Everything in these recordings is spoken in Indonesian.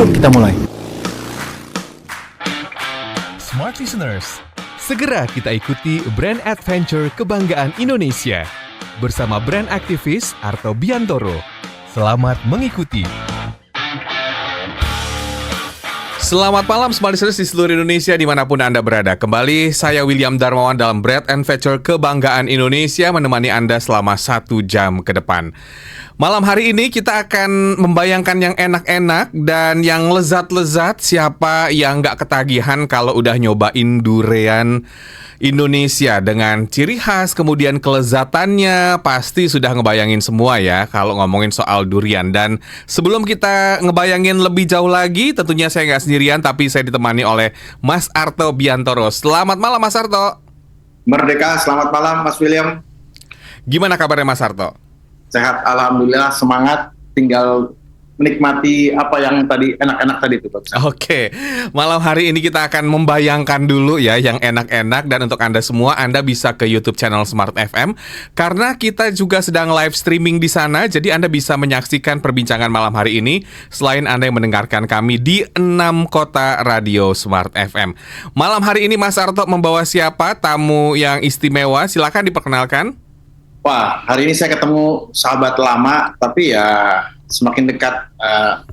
Yuk kita mulai. Smart Listeners, segera kita ikuti Brand Adventure Kebanggaan Indonesia bersama brand aktivis Arto Biantoro. Selamat mengikuti. Selamat malam Smart Listeners di seluruh Indonesia dimanapun Anda berada. Kembali saya William Darmawan dalam Brand Adventure Kebanggaan Indonesia menemani Anda selama 1 jam ke depan. Malam hari ini kita akan membayangkan yang enak-enak dan yang lezat-lezat. Siapa yang gak ketagihan kalau udah nyobain durian Indonesia dengan ciri khas, kemudian kelezatannya, pasti sudah ngebayangin semua ya kalau ngomongin soal durian. Dan sebelum kita ngebayangin lebih jauh lagi, tentunya saya nggak sendirian, tapi saya ditemani oleh Mas Arto Biantoro. Selamat malam Mas Arto. Merdeka, selamat malam Mas William. Gimana kabarnya Mas Arto? Sehat, alhamdulillah, semangat, tinggal menikmati apa yang tadi enak-enak tadi itu. Oke, malam hari ini kita akan membayangkan dulu ya yang enak-enak. Dan untuk Anda semua, Anda bisa ke YouTube channel Smart FM karena kita juga sedang live streaming di sana. Jadi Anda bisa menyaksikan perbincangan malam hari ini selain Anda yang mendengarkan kami di 6 kota radio Smart FM. Malam hari ini Mas Arto membawa siapa tamu yang istimewa? Silakan diperkenalkan. Wah, hari ini saya ketemu sahabat lama, tapi ya semakin dekat.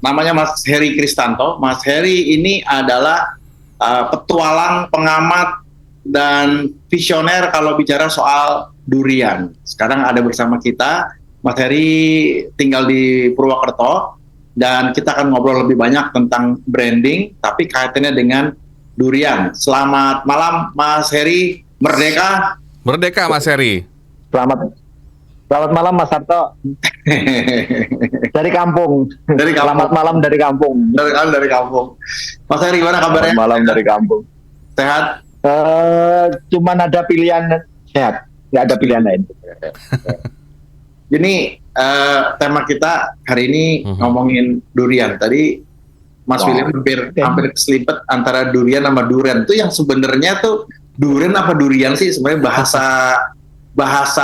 Namanya Mas Heri Kristanto. Mas Heri ini adalah petualang, pengamat, dan visioner kalau bicara soal durian. Sekarang ada bersama kita. Mas Heri tinggal di Purwokerto, dan kita akan ngobrol lebih banyak tentang branding, tapi kaitannya dengan durian. Selamat malam Mas Heri, merdeka. Merdeka Mas Heri. Selamat malam Mas Arto. Dari kampung. Selamat malam dari kampung. Dari kampung. Mas Heri, gimana kabarnya? Selamat malam dari kampung. Sehat? Cuman ada pilihan sehat, nggak ada pilihan lain. Ini tema kita hari ini ngomongin durian. Tadi Mas William hampir keselipet antara durian sama durian. Itu yang sebenarnya tuh durian apa durian sih sebenarnya bahasa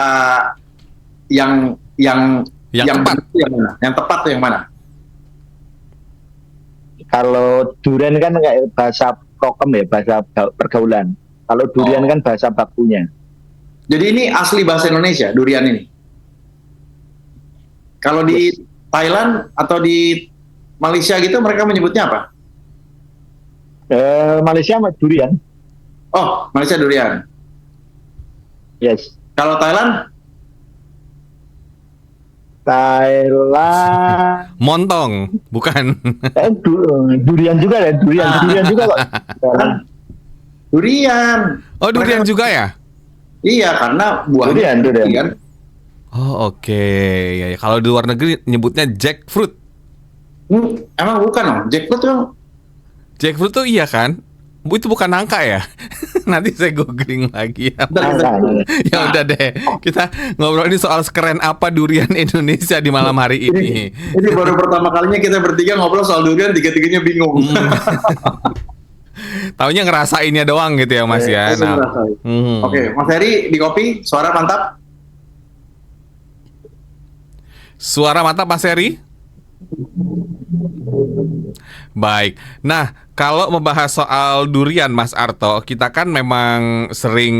yang tepat. Yang mana? Yang tepat tuh yang mana? Kalau durian kan kayak bahasa prokem ya, bahasa pergaulan. Kalau durian kan bahasa bakunya. Jadi ini asli bahasa Indonesia, durian ini. Kalau di Thailand atau di Malaysia gitu mereka menyebutnya apa? Malaysia durian. Oh, Malaysia durian. Yes. Kalau Thailand? Montong, bukan? Durian juga ya, durian juga kok. Durian. Oh, durian juga ya? Iya, karena buahnya durian. Oh, oke. Ya, kalau di luar negeri nyebutnya jackfruit. Emang bukan loh, jackfruit tuh. Jackfruit tuh iya kan? Itu bukan nangka ya? Nanti saya googling lagi ya. Ya udah deh, kita ngobrol ini soal sekeren apa durian Indonesia di malam hari ini. Ini baru pertama kalinya kita bertiga ngobrol soal durian, tiga-tiganya bingung. Taunya ngerasainnya doang gitu ya Mas ya. Oke, Mas Heri di kopi, suara mantap. Suara mantap Mas Heri. Baik. Nah, kalau membahas soal durian Mas Arto, kita kan memang sering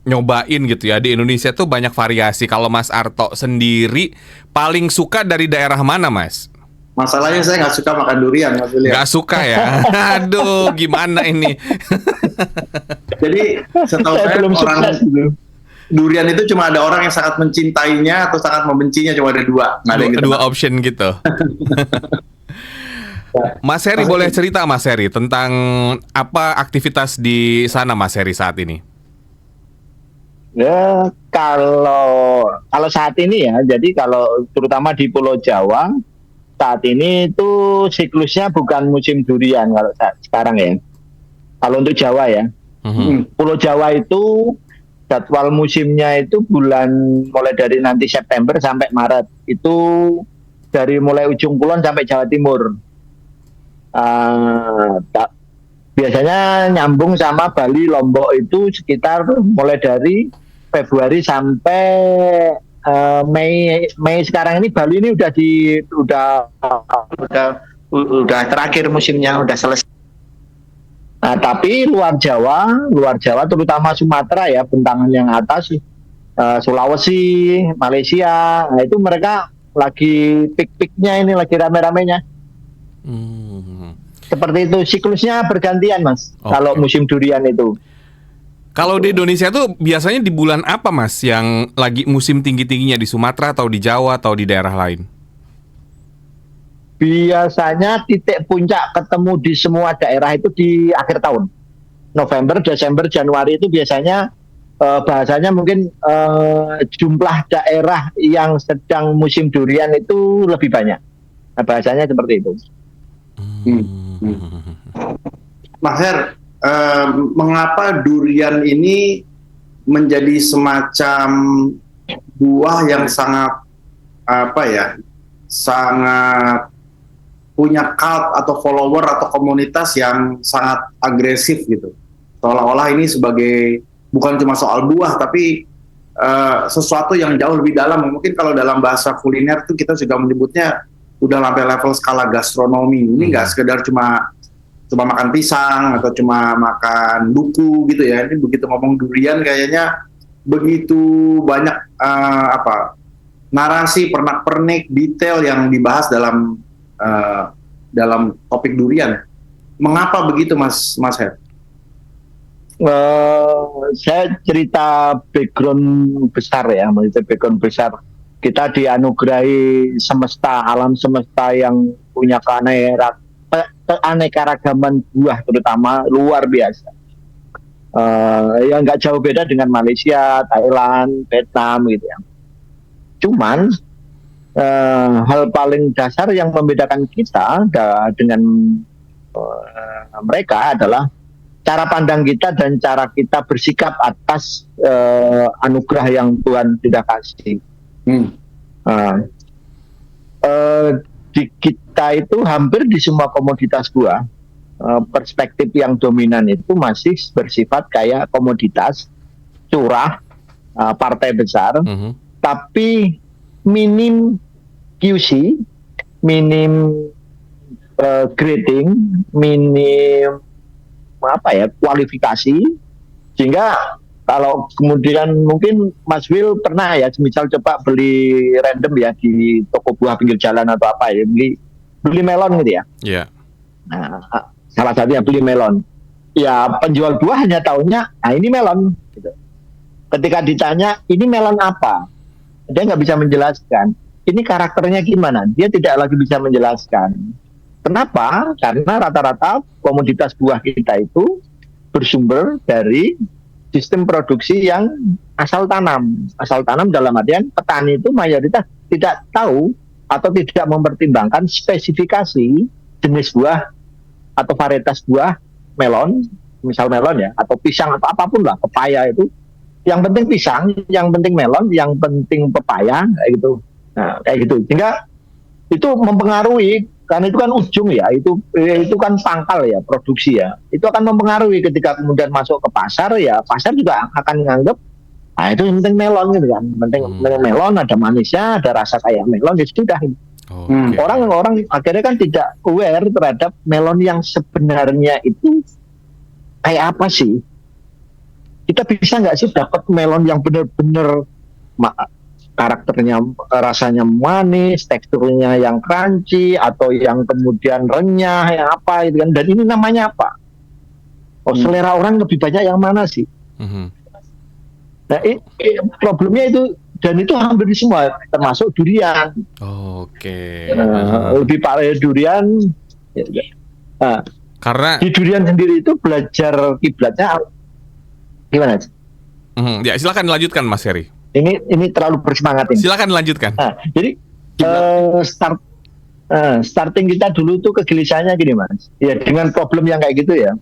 nyobain gitu ya. Di Indonesia tuh banyak variasi. Kalau Mas Arto sendiri paling suka dari daerah mana Mas? Masalahnya saya nggak suka makan durian, Mas William. Nggak suka ya? Aduh, gimana ini? Jadi setahu saya orang durian itu cuma ada orang yang sangat mencintainya atau sangat membencinya, cuma ada dua. Nggak ada yang dua option gitu. Mas Heri boleh cerita Mas Heri tentang apa aktivitas di sana Mas Heri saat ini? Ya, kalau saat ini ya, jadi kalau terutama di Pulau Jawa saat ini itu siklusnya bukan musim durian kalau sekarang ya. Kalau untuk Jawa ya, Pulau Jawa itu jadwal musimnya itu mulai dari nanti September sampai Maret. Itu dari mulai ujung kulon sampai Jawa Timur. Biasanya nyambung sama Bali, Lombok itu sekitar mulai dari Februari sampai Mei sekarang ini. Bali ini udah udah terakhir musimnya, udah selesai. Nah, tapi luar Jawa terutama Sumatera ya, bentangan yang atas, Sulawesi, Malaysia, nah itu mereka lagi pik-piknya ini, lagi rame-ramenya. Seperti itu, siklusnya bergantian Mas. Oke. Kalau musim durian itu. Kalau di Indonesia tuh biasanya di bulan apa Mas yang lagi musim tinggi-tingginya, di Sumatera atau di Jawa atau di daerah lain? Biasanya titik puncak ketemu di semua daerah itu di akhir tahun. November, Desember, Januari itu biasanya bahasanya mungkin jumlah daerah yang sedang musim durian itu lebih banyak. Nah, bahasanya seperti itu. Mas Her, mengapa durian ini menjadi semacam buah yang sangat sangat punya cult atau follower atau komunitas yang sangat agresif gitu, seolah-olah ini sebagai bukan cuma soal buah tapi sesuatu yang jauh lebih dalam. Mungkin kalau dalam bahasa kuliner tuh kita juga menyebutnya udah sampai level skala gastronomi. Ini nggak sekedar cuma makan pisang atau cuma makan duku gitu ya. Ini begitu ngomong durian kayaknya begitu banyak narasi, pernak-pernik, detail yang dibahas dalam topik durian. Mengapa begitu Mas Her? Saya cerita background besar ya, maksudnya background besar. Kita dianugerahi semesta, alam semesta yang punya keanekaragaman buah terutama luar biasa. Yang nggak jauh beda dengan Malaysia, Thailand, Vietnam gitu ya. Cuman hal paling dasar yang membedakan kita dengan mereka adalah cara pandang kita dan cara kita bersikap atas anugerah yang Tuhan sudah kasih. Di kita itu hampir di semua komoditas buah, perspektif yang dominan itu masih bersifat kayak komoditas curah, partai besar, tapi minim QC, minim grading, minim kualifikasi, sehingga kalau kemudian mungkin Mas Will pernah ya misal coba beli random ya di toko buah pinggir jalan atau apa ya, beli melon gitu ya. Iya. Nah, salah satunya beli melon. Ya penjual buah hanya tahunya, ini melon. Gitu. Ketika ditanya ini melon apa, dia nggak bisa menjelaskan. Ini karakternya gimana? Dia tidak lagi bisa menjelaskan. Kenapa? Karena rata-rata komoditas buah kita itu bersumber dari sistem produksi yang asal tanam. Asal tanam dalam artian petani itu mayoritas tidak tahu atau tidak mempertimbangkan spesifikasi jenis buah atau varietas buah melon, misal melon ya, atau pisang atau apapun lah, pepaya itu. Yang penting pisang, yang penting melon, yang penting pepaya, kayak gitu. Nah, kayak gitu. Sehingga itu mempengaruhi, karena itu kan ujung ya, itu kan pangkal ya, produksi ya. Itu akan mempengaruhi ketika kemudian masuk ke pasar ya, pasar juga akan menganggap, itu yang penting melon gitu kan. Penting melon, ada manisnya, ada rasa kayak melon, ya sudah. Okay. Orang akhirnya kan tidak aware terhadap melon yang sebenarnya itu kayak apa sih. Kita bisa nggak sih dapat melon yang benar-benar karakternya, rasanya manis, teksturnya yang crunchy, atau yang kemudian renyah, yang apa itu kan. Dan ini namanya apa? Selera orang lebih banyak yang mana sih? Nah, problemnya itu, dan itu hampir di semua, termasuk durian. Oke. Lebih parah durian. Karena di durian sendiri itu belajar kiblatnya gimana? Ya silakan dilanjutkan Mas Heri. Ini terlalu bersemangat ini. Silakan dilanjutkan. Jadi starting kita dulu tuh kegelisahannya gini Mas. Ya dengan problem yang kayak gitu ya,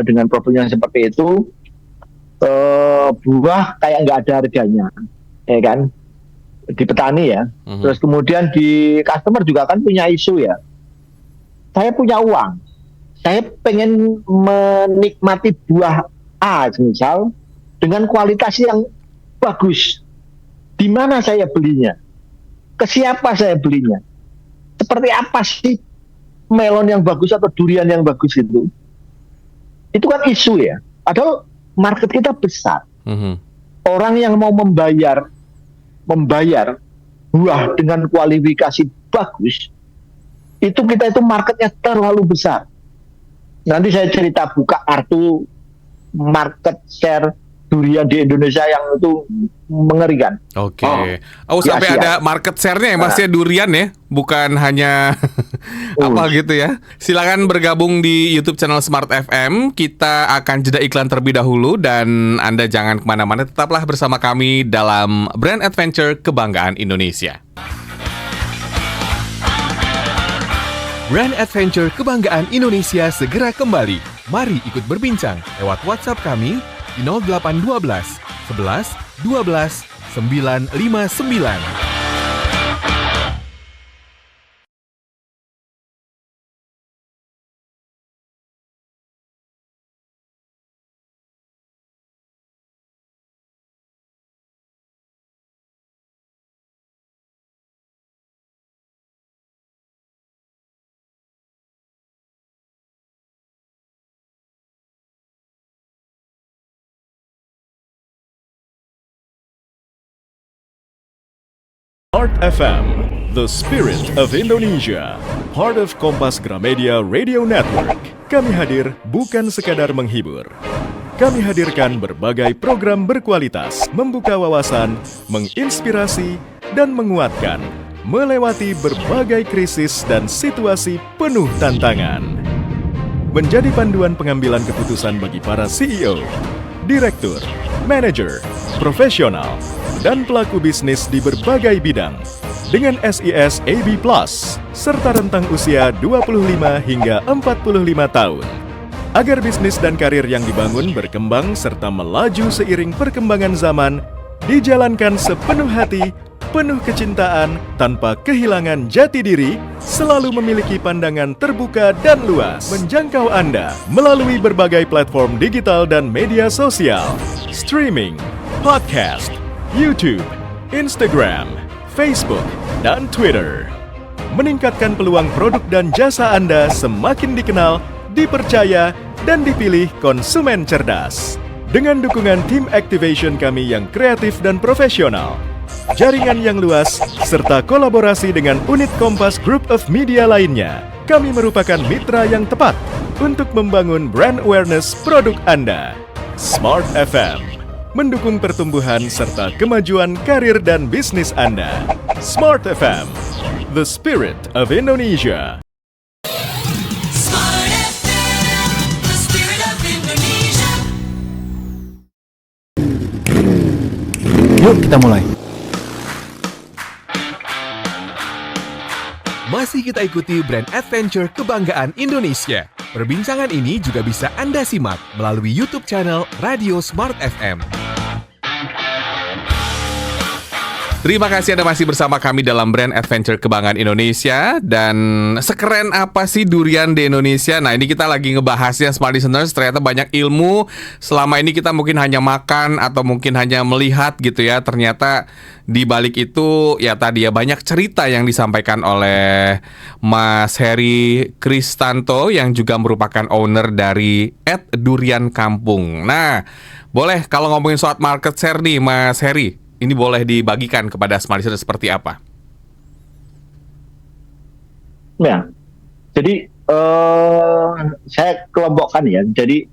dengan problem yang seperti itu, buah kayak nggak ada harganya, ya kan? Di petani ya. Terus kemudian di customer juga kan punya isu ya. Saya punya uang, saya pengen menikmati buah A misal dengan kualitas yang bagus. Di mana saya belinya? Ke siapa saya belinya? Seperti apa sih melon yang bagus atau durian yang bagus itu kan isu ya. Padahal market kita besar. Orang yang mau membayar buah dengan kualifikasi bagus, itu kita itu marketnya terlalu besar. Nanti saya cerita buka kartu market share durian di Indonesia yang itu mengerikan. Oke. Sampai ada market share-nya ya Mas ya, durian ya, bukan hanya apa gitu ya. Silakan bergabung di YouTube channel Smart FM. Kita akan jeda iklan terlebih dahulu dan Anda jangan kemana-mana, tetaplah bersama kami dalam Brand Adventure Kebanggaan Indonesia. Brand Adventure Kebanggaan Indonesia segera kembali. Mari ikut berbincang lewat WhatsApp kami di 0812 11 12 959. Smart FM, the spirit of Indonesia, part of Kompas Gramedia Radio Network. Kami hadir bukan sekadar menghibur. Kami hadirkan berbagai program berkualitas, membuka wawasan, menginspirasi, dan menguatkan, melewati berbagai krisis dan situasi penuh tantangan. Menjadi panduan pengambilan keputusan bagi para CEO, direktur, manajer, profesional, dan pelaku bisnis di berbagai bidang dengan SIS AB+, serta rentang usia 25 hingga 45 tahun. Agar bisnis dan karir yang dibangun berkembang serta melaju seiring perkembangan zaman, dijalankan sepenuh hati, penuh kecintaan, tanpa kehilangan jati diri, selalu memiliki pandangan terbuka dan luas, menjangkau Anda melalui berbagai platform digital dan media sosial, streaming, podcast, YouTube, Instagram, Facebook, dan Twitter. Meningkatkan peluang produk dan jasa Anda semakin dikenal, dipercaya, dan dipilih konsumen cerdas. Dengan dukungan tim activation kami yang kreatif dan profesional, jaringan yang luas, serta kolaborasi dengan unit Kompas Group of Media lainnya, kami merupakan mitra yang tepat untuk membangun brand awareness produk Anda. Smart FM mendukung pertumbuhan serta kemajuan karir dan bisnis Anda. Smart FM, the spirit of Indonesia. Smart FM, the spirit of Indonesia. Yuk kita mulai. Masih kita ikuti Brand Adventure Kebanggaan Indonesia. Perbincangan ini juga bisa Anda simak melalui YouTube channel Radio Smart FM. Terima kasih Anda masih bersama kami dalam Brand Adventure Kebanggaan Indonesia. Dan sekeren apa sih durian di Indonesia? Nah, ini kita lagi ngebahasnya, Smart Listeners. Ternyata banyak ilmu. Selama ini kita mungkin hanya makan atau mungkin hanya melihat gitu ya. Ternyata di balik itu ya tadi ya banyak cerita yang disampaikan oleh Mas Heri Kristanto yang juga merupakan owner dari @durian kampung. Nah, boleh kalau ngomongin soal market share nih Mas Heri, ini boleh dibagikan kepada Smart Listeners seperti apa? Ya, jadi saya kelompokkan ya. Jadi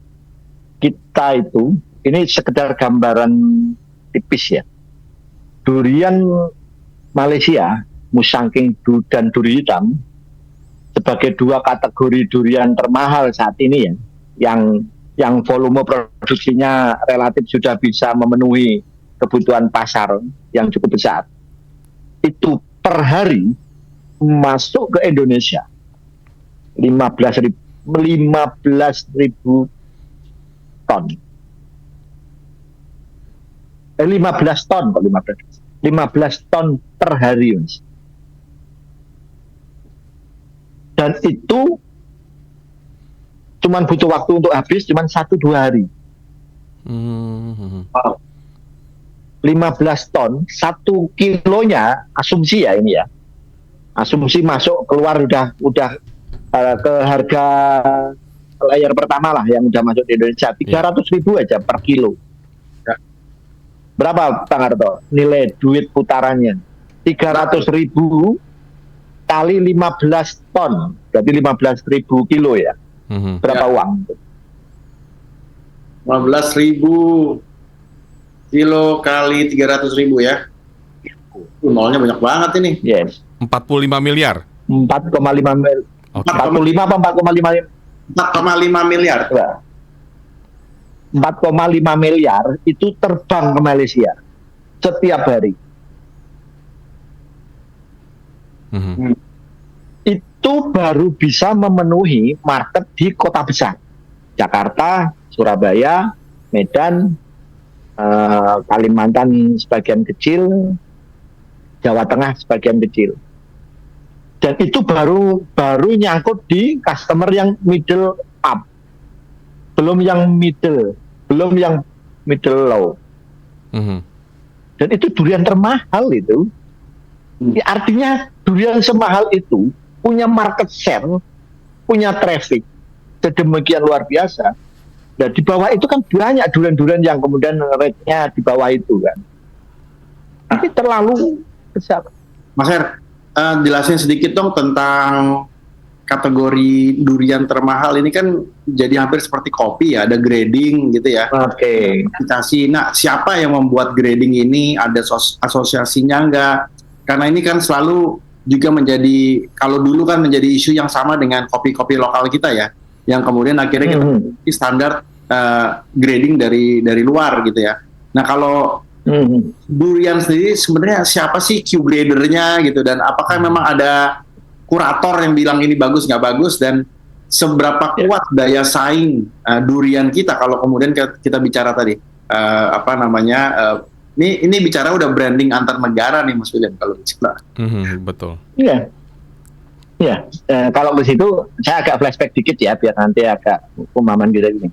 kita itu, ini sekedar gambaran tipis ya. Durian Malaysia, Musangking dan duri hitam, sebagai dua kategori durian termahal saat ini ya, yang volume produksinya relatif sudah bisa memenuhi kebutuhan pasar yang cukup besar, itu per hari masuk ke Indonesia 15.000 ton. 15 ton per hari, Mas. Dan itu cuman butuh waktu untuk habis cuman 1-2 hari. 15 ton, 1 kilonya asumsi ya ini ya. Asumsi masuk keluar udah ke harga layer pertama lah yang udah masuk di Indonesia 300.000 aja per kilo. Ya. Berapa Bang Arto nilai duit putarannya? 300.000 kali 15 ton, berarti 15.000 kilo ya. Berapa uang? 15.000 kilo kali 300.000 ya. Nolnya banyak banget ini. Yes. 45 miliar. 4,5 miliar. Oke. 45 apa 4,5? 4,5 miliar. 4,5 miliar itu terbang ke Malaysia setiap hari. Itu baru bisa memenuhi market di kota besar. Jakarta, Surabaya, Medan, Kalimantan sebagian kecil, Jawa Tengah sebagian kecil. Dan itu baru nyangkut di customer yang middle up. Belum yang middle low. Dan itu durian termahal itu. Artinya durian semahal itu punya market share, punya traffic sedemikian luar biasa. Dan di bawah itu kan banyak durian-durian yang kemudian rate-nya di bawah itu kan. Ini terlalu besar. Mas Her, jelasin sedikit dong tentang kategori durian termahal ini kan jadi hampir seperti kopi ya, ada grading gitu ya. Oke. Klasifikasi. Nah, siapa yang membuat grading ini? Ada asosiasinya enggak? Karena ini kan selalu juga menjadi, kalau dulu kan menjadi isu yang sama dengan kopi-kopi lokal kita ya, yang kemudian akhirnya kita memiliki standar grading dari luar gitu ya. Nah, kalau durian sendiri sebenarnya siapa sih Q gradernya gitu, dan apakah memang ada kurator yang bilang ini bagus nggak bagus, dan seberapa kuat daya saing durian kita kalau kemudian kita bicara tadi ini bicara udah branding antar negara nih Mas William kalau bicara. Betul. Iya. Ya, kalau ke situ saya agak flashback dikit ya biar nanti agak pemahaman kita gini.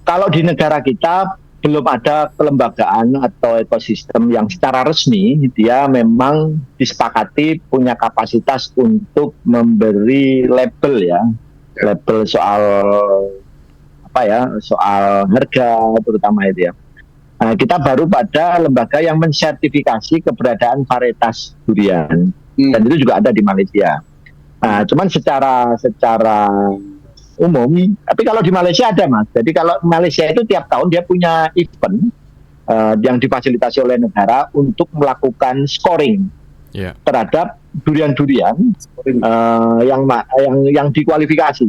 Kalau di negara kita belum ada kelembagaan atau ekosistem yang secara resmi dia memang disepakati punya kapasitas untuk memberi label ya, label soal soal harga terutama itu ya. Nah, kita baru pada lembaga yang mensertifikasi keberadaan varietas durian dan itu juga ada di Malaysia. Nah, cuman secara umum, tapi kalau di Malaysia ada Mas. Jadi kalau Malaysia itu tiap tahun dia punya event yang difasilitasi oleh negara untuk melakukan scoring terhadap durian-durian yang dikualifikasi.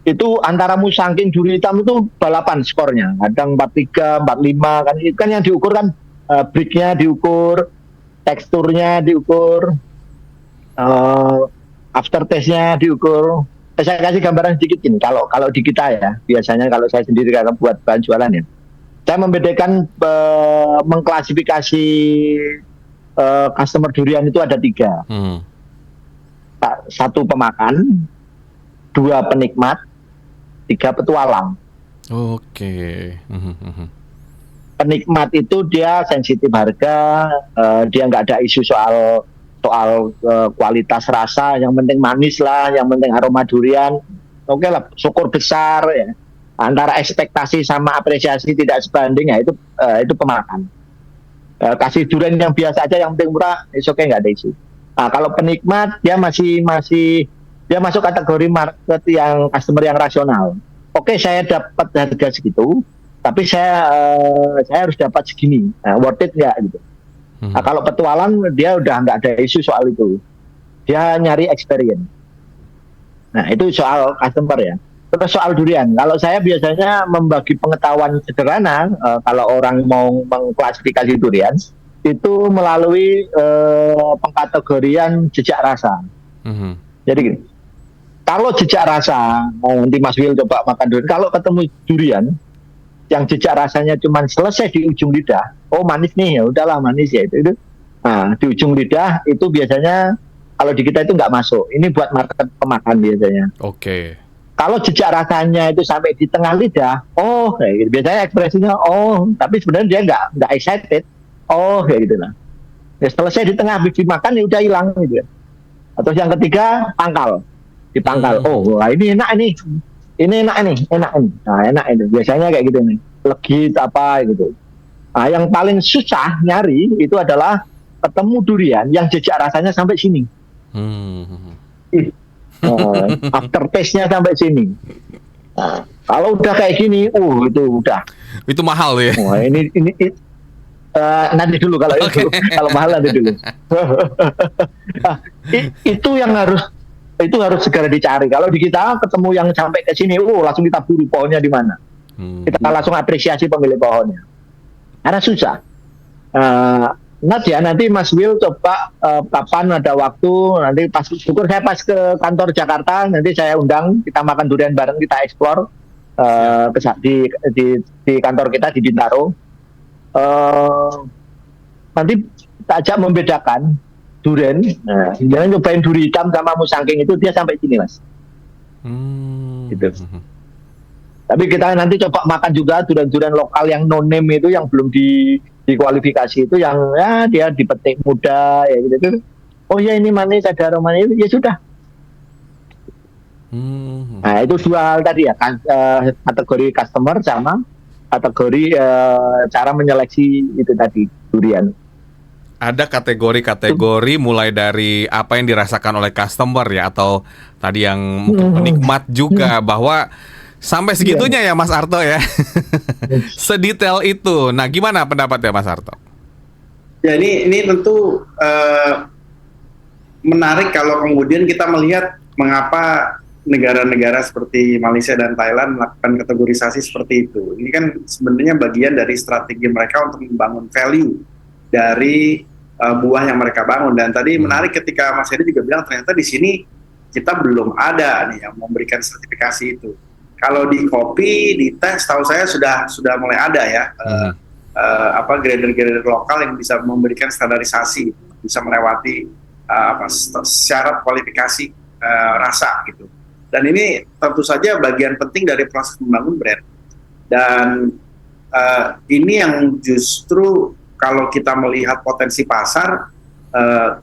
Itu antara musangking duri hitam itu balapan skornya, kadang 43, 45 kan yang diukur kan breaknya diukur, teksturnya diukur, aftertaste-nya diukur. Saya kasih gambaran sedikit ini. Kalau di kita ya, biasanya kalau saya sendiri kalau buat bahan jualan ya, saya membedakan mengklasifikasi customer durian itu ada 3. Satu pemakan, 2 penikmat, 3 petualang. Oke. Penikmat itu dia sensitif harga, dia nggak ada isu soal kualitas rasa, yang penting manis lah, yang penting aroma durian. Oke lah, syukur besar ya. Antara ekspektasi sama apresiasi tidak sebanding ya, itu pemakan. Kasih durian yang biasa aja, yang penting murah, oke nggak ada isu. Nah, kalau penikmat dia masih dia masuk kategori market yang customer yang rasional. Oke, saya dapat harga segitu, tapi saya harus dapat segini. Nah, worth it nggak gitu. Nah, kalau petualang dia udah nggak ada isu soal itu. Dia nyari experience. Nah, itu soal customer ya. Terus soal durian. Kalau saya biasanya membagi pengetahuan sederhana, kalau orang mau mengklasifikasi durian itu melalui pengkategorian jejak rasa. Jadi gini. Kalau jejak rasa, nanti Mas Will coba makan durian. Kalau ketemu durian yang jejak rasanya cuma selesai di ujung lidah, oh manis nih, ya udahlah manis ya itu. Nah, di ujung lidah itu biasanya kalau di kita itu nggak masuk. Ini buat market pemakan biasanya. Oke. Kalau jejak rasanya itu sampai di tengah lidah, oh kayak gitu. Biasanya ekspresinya tapi sebenarnya dia nggak excited. Oh kayak gitu lah. Ya selesai di tengah habis dimakan ya udah hilang gitu. Atau yang ketiga pangkal, di pangkal. Oh, wah, ini enak nih, enak nih. Nah, enak itu. Biasanya kayak gitu nih, legit apa gitu. Nah, yang paling susah nyari itu adalah ketemu durian yang jejak rasanya sampai sini. Aftertaste-nya sampai sini. Nah, kalau udah kayak gini, itu udah. Itu mahal ya. Wah, ini nanti dulu kalau itu, kalau mahal nanti dulu. Nah, itu yang harus segera dicari. Kalau di kita ketemu yang sampai ke sini, langsung kita buru pohonnya di mana. Kita langsung apresiasi pemilik pohonnya. Karena susah. Nanti Mas Will coba kapan ada waktu, nanti syukur saya pas ke kantor Jakarta, nanti saya undang, kita makan durian bareng, kita explore di kantor kita di Bintaro. Nanti kita ajak membedakan durian. Jangan nyobain duri hitam sama musangking itu dia sampai sini, Mas. Gitu. Tapi kita nanti coba makan juga durian-durian lokal yang no name itu, yang belum dikualifikasi itu, yang ya dia dipetik muda ya gitu. Oh ya ini manis, ada aroma itu, ya sudah. Nah itu dua hal tadi ya, kategori customer sama kategori cara menyeleksi itu tadi durian. Ada kategori-kategori mulai dari apa yang dirasakan oleh customer ya, atau tadi yang mungkin penikmat juga, bahwa sampai segitunya ya Mas Arto ya. Sedetail itu. Nah, gimana pendapatnya Mas Arto? Ya ini tentu menarik kalau kemudian kita melihat mengapa negara-negara seperti Malaysia dan Thailand melakukan kategorisasi seperti itu. Ini kan sebenarnya bagian dari strategi mereka untuk membangun value dari buah yang mereka bangun. Dan tadi menarik ketika Mas Heri juga bilang ternyata di sini kita belum ada nih yang memberikan sertifikasi itu. Kalau di kopi, di teh, setahu saya sudah mulai ada ya grader-grader lokal yang bisa memberikan standarisasi, bisa melewati syarat kualifikasi rasa gitu. Dan ini tentu saja bagian penting dari proses membangun brand. Dan ini yang justru kalau kita melihat potensi pasar,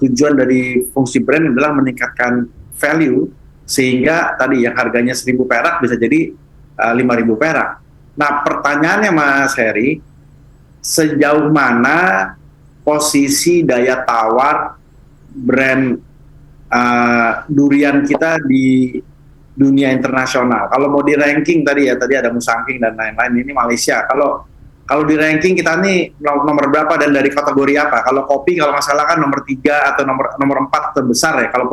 tujuan dari fungsi brand adalah meningkatkan value, sehingga tadi yang harganya 1.000 perak bisa jadi 5.000 perak. Nah pertanyaannya Mas Heri, sejauh mana posisi daya tawar brand durian kita di dunia internasional? Kalau mau di ranking tadi ada musangking dan lain-lain, ini Malaysia. Kalau di ranking kita nih nomor berapa dan dari kategori apa? Kalau kopi kalau nggak salah kan nomor 3 atau nomor 4 terbesar ya kalau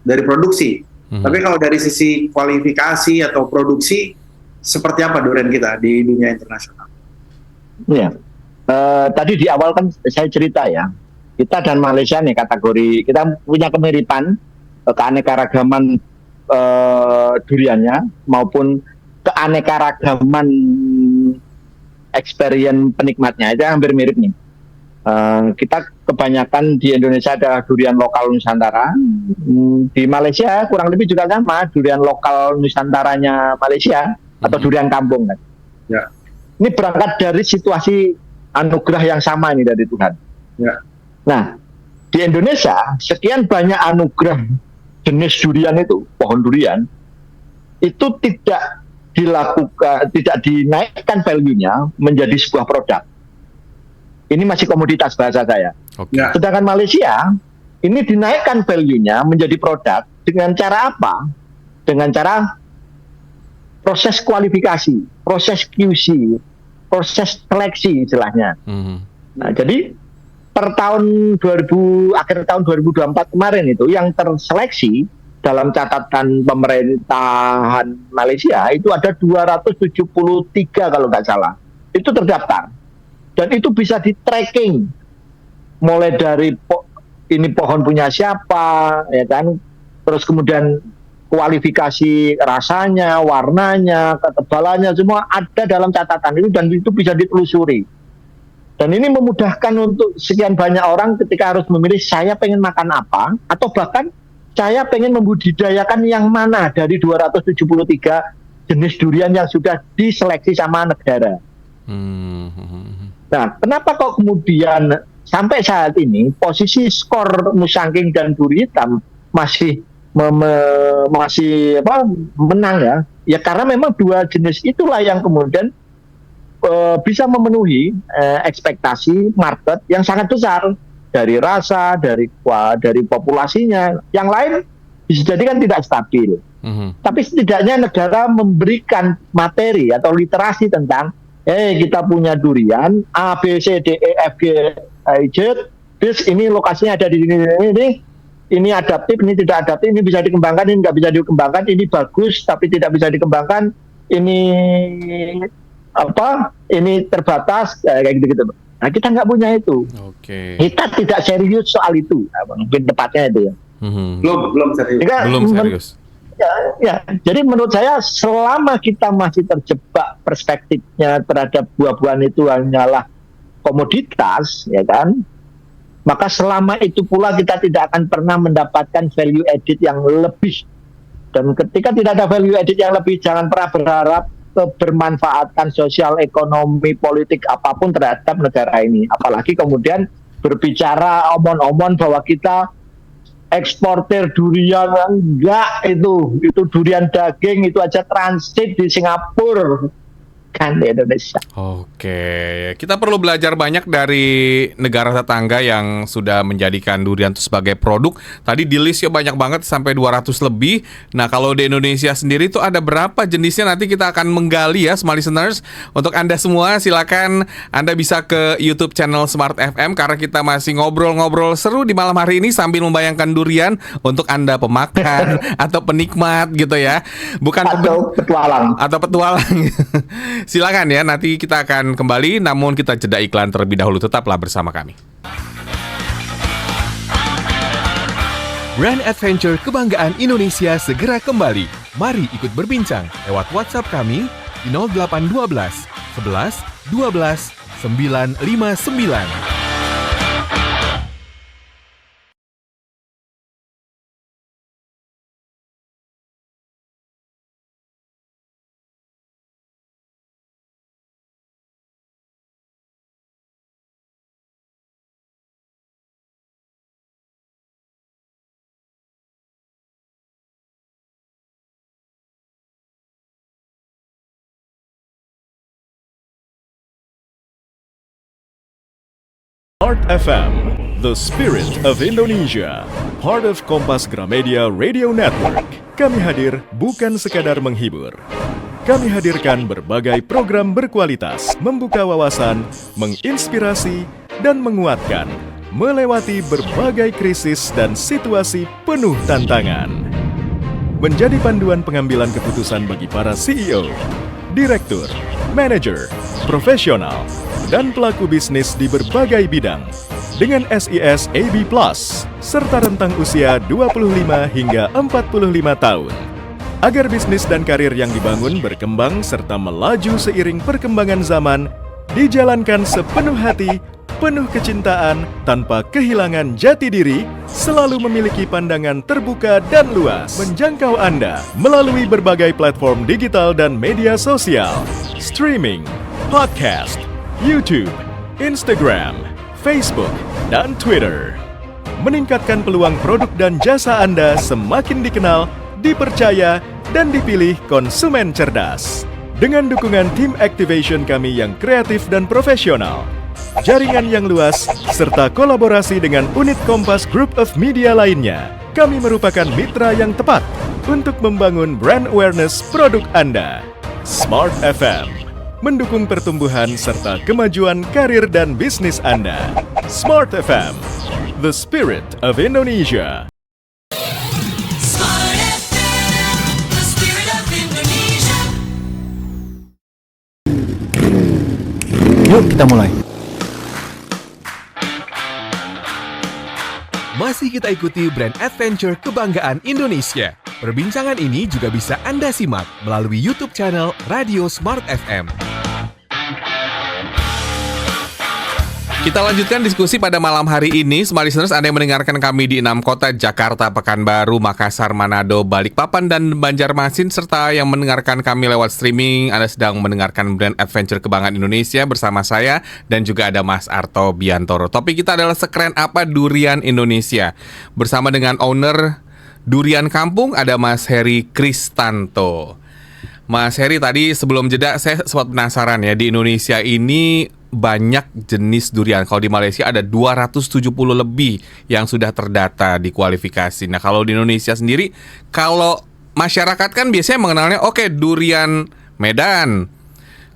dari produksi. Tapi kalau dari sisi kualifikasi atau produksi, seperti apa durian kita di dunia internasional? Iya, tadi di awal kan saya cerita ya, kita dan Malaysia nih kategori, kita punya kemiripan, keanekaragaman duriannya, maupun keanekaragaman experience penikmatnya, itu hampir mirip nih. Kita kebanyakan di Indonesia adalah durian lokal Nusantara. Di Malaysia kurang lebih juga sama, durian lokal Nusantaranya Malaysia atau durian kampung kan. Ya. Ini berangkat dari situasi anugerah yang sama ini dari Tuhan. Ya. Nah, di Indonesia sekian banyak anugerah jenis durian itu, pohon durian itu tidak dinaikkan value-nya menjadi sebuah produk. Ini masih komoditas bahasa saya. Okay. Sedangkan Malaysia ini dinaikkan value-nya menjadi produk dengan cara apa? Dengan cara proses kualifikasi, proses QC, proses seleksi istilahnya. Nah, jadi per akhir tahun 2024 kemarin itu yang terseleksi dalam catatan pemerintahan Malaysia itu ada 273 kalau nggak salah. Itu terdaftar. Dan itu bisa di-tracking mulai dari ini pohon punya siapa, ya kan? Terus kemudian kualifikasi rasanya, warnanya, ketebalannya semua ada dalam catatan itu, dan itu bisa ditelusuri. Dan ini memudahkan untuk sekian banyak orang ketika harus memilih saya pengen makan apa, atau bahkan saya pengen membudidayakan yang mana dari 273 jenis durian yang sudah diseleksi sama negara. Nah, kenapa kok kemudian sampai saat ini posisi skor musangking dan duri hitam masih masih menang ya? Ya karena memang dua jenis itulah yang kemudian bisa memenuhi ekspektasi market yang sangat besar dari rasa, dari populasinya. Yang lain bisa jadi kan tidak stabil. Tapi setidaknya negara memberikan materi atau literasi tentang kita punya durian A, B, C, D, E, F, G, I, Z. Terus ini lokasinya ada di sini. Ini adaptif, ini tidak adaptif, ini bisa dikembangkan, ini nggak bisa dikembangkan, ini bagus tapi tidak bisa dikembangkan, ini ini terbatas kayak gitu. Nah kita nggak punya itu. Kita tidak serius soal itu. Mungkin tepatnya itu ya. Belum serius. Belum serius. Ya, jadi menurut saya selama kita masih terjebak perspektifnya terhadap buah-buahan itu hanyalah komoditas, ya kan? Maka selama itu pula kita tidak akan pernah mendapatkan value added yang lebih. Dan ketika tidak ada value added yang lebih, jangan pernah berharap bermanfaatkan sosial, ekonomi, politik apapun terhadap negara ini. Apalagi kemudian berbicara omon-omon bahwa kita eksportir durian, enggak, itu durian daging itu aja transit di Singapura kan di Indonesia. Oke, kita perlu belajar banyak dari negara tetangga yang sudah menjadikan durian itu sebagai produk. Tadi di list ya banyak banget sampai 200 lebih. Nah, kalau di Indonesia sendiri itu ada berapa jenisnya, nanti kita akan menggali ya, Smart Listeners. Untuk Anda semua silakan Anda bisa ke YouTube channel Smart FM karena kita masih ngobrol-ngobrol seru di malam hari ini sambil membayangkan durian untuk Anda pemakan atau penikmat gitu ya. Bukan Atau petualang. Silakan ya, nanti kita akan kembali, namun kita jeda iklan terlebih dahulu. Tetaplah bersama kami. Brand Adventure Kebanggaan Indonesia segera kembali. Mari ikut berbincang lewat WhatsApp kami di 0812 11 12 959. Smart FM, the spirit of Indonesia, part of Kompas Gramedia Radio Network. Kami hadir bukan sekadar menghibur. Kami hadirkan berbagai program berkualitas, membuka wawasan, menginspirasi, dan menguatkan, melewati berbagai krisis dan situasi penuh tantangan. Menjadi panduan pengambilan keputusan bagi para CEO, direktur, manajer, profesional, dan pelaku bisnis di berbagai bidang dengan SIS AB Plus serta rentang usia 25 hingga 45 tahun agar bisnis dan karir yang dibangun berkembang serta melaju seiring perkembangan zaman dijalankan sepenuh hati, penuh kecintaan tanpa kehilangan jati diri, selalu memiliki pandangan terbuka dan luas menjangkau Anda melalui berbagai platform digital dan media sosial, streaming, podcast, YouTube, Instagram, Facebook, dan Twitter. Meningkatkan peluang produk dan jasa Anda semakin dikenal, dipercaya, dan dipilih konsumen cerdas. Dengan dukungan tim activation kami yang kreatif dan profesional, jaringan yang luas, serta kolaborasi dengan unit Kompas Group of Media lainnya, kami merupakan mitra yang tepat untuk membangun brand awareness produk Anda. Smart FM mendukung pertumbuhan serta kemajuan karir dan bisnis Anda. Smart FM, the spirit of Indonesia. Smart FM, the spirit of Indonesia. Yuk kita mulai. Masih kita ikuti Brand Adventure Kebanggaan Indonesia. Perbincangan ini juga bisa Anda simak melalui YouTube channel Radio Smart FM. Kita lanjutkan diskusi pada malam hari ini. Smart Listeners, Anda yang mendengarkan kami di 6 kota, Jakarta, Pekanbaru, Makassar, Manado, Balikpapan, dan Banjarmasin, serta yang mendengarkan kami lewat streaming. Anda sedang mendengarkan Brand Adventure Kebanggaan Indonesia bersama saya dan juga ada Mas Arto Biantoro. Topik kita adalah sekeren apa durian Indonesia. Bersama dengan owner Durian Kampung ada Mas Heri Kristanto. Mas Heri, tadi sebelum jeda saya sempat penasaran ya, di Indonesia ini banyak jenis durian. Kalau di Malaysia ada 270 lebih yang sudah terdata di kualifikasi. Nah, kalau di Indonesia sendiri, kalau masyarakat kan biasanya mengenalnya durian Medan.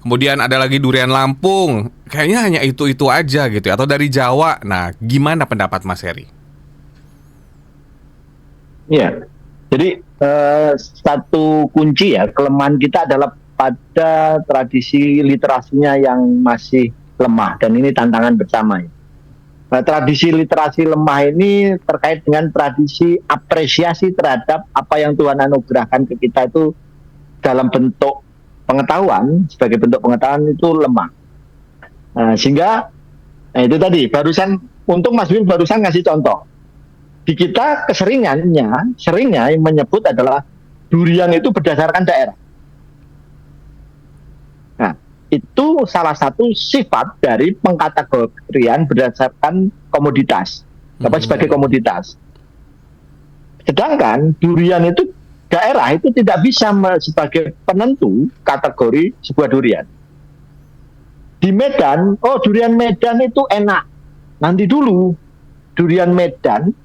Kemudian ada lagi durian Lampung. Kayaknya hanya itu-itu aja gitu ya, atau dari Jawa. Nah, gimana pendapat Mas Heri? Iya. Jadi satu kunci ya, kelemahan kita adalah pada tradisi literasinya yang masih lemah, dan ini tantangan bersama ya. Nah, tradisi literasi lemah ini terkait dengan tradisi apresiasi terhadap apa yang Tuhan anugerahkan ke kita itu dalam bentuk pengetahuan, sebagai bentuk pengetahuan itu lemah. Nah, sehingga itu tadi barusan, untung Mas Wil barusan ngasih contoh. Di kita seringnya yang menyebut adalah durian itu berdasarkan daerah. Nah, itu salah satu sifat dari pengkategorian berdasarkan komoditas, sebagai komoditas. Sedangkan durian itu daerah itu tidak bisa sebagai penentu kategori sebuah durian. Di Medan, durian Medan itu enak. Nanti dulu, durian Medan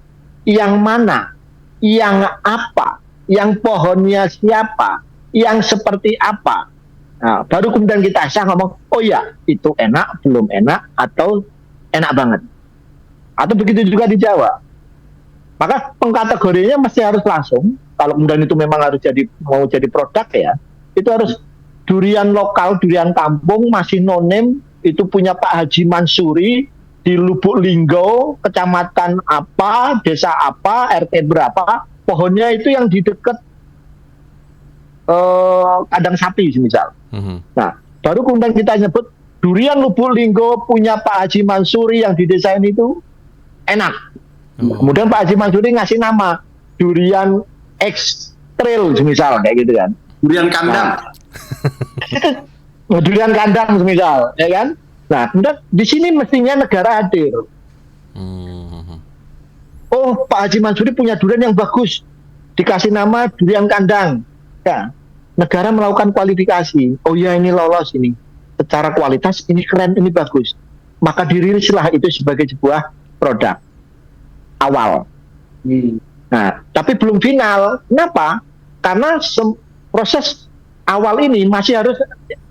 yang mana, yang apa, yang pohonnya siapa, yang seperti apa. Nah, baru kemudian kita ngomong, oh ya, itu enak, belum enak, atau enak banget. Atau begitu juga di Jawa. Maka pengkategorinya mesti harus langsung, kalau kemudian itu memang harus mau jadi produk ya, itu harus durian lokal, durian kampung, masih no-name, itu punya Pak Haji Mansuri, di Lubuk Linggau, kecamatan apa, desa apa, RT berapa, pohonnya itu yang di dekat kandang sapi misal. Nah, baru kemudian kita nyebut durian Lubuk Linggau punya Pak Haji Mansuri yang di desa ini itu enak. Kemudian Pak Haji Mansuri ngasih nama durian X-Trail misal, kayak gitu kan. Durian kandang. Nah, durian kandang misal, ya kan? Nah, kemudian di sini mestinya negara hadir. Oh, Pak Haji Mansuri punya durian yang bagus, dikasih nama durian kandang. Ya, negara melakukan kualifikasi. Oh ya, ini lolos ini, secara kualitas ini keren, ini bagus. Maka dirilislah itu sebagai sebuah produk awal. Nah, tapi belum final. Kenapa? Karena proses awal ini masih harus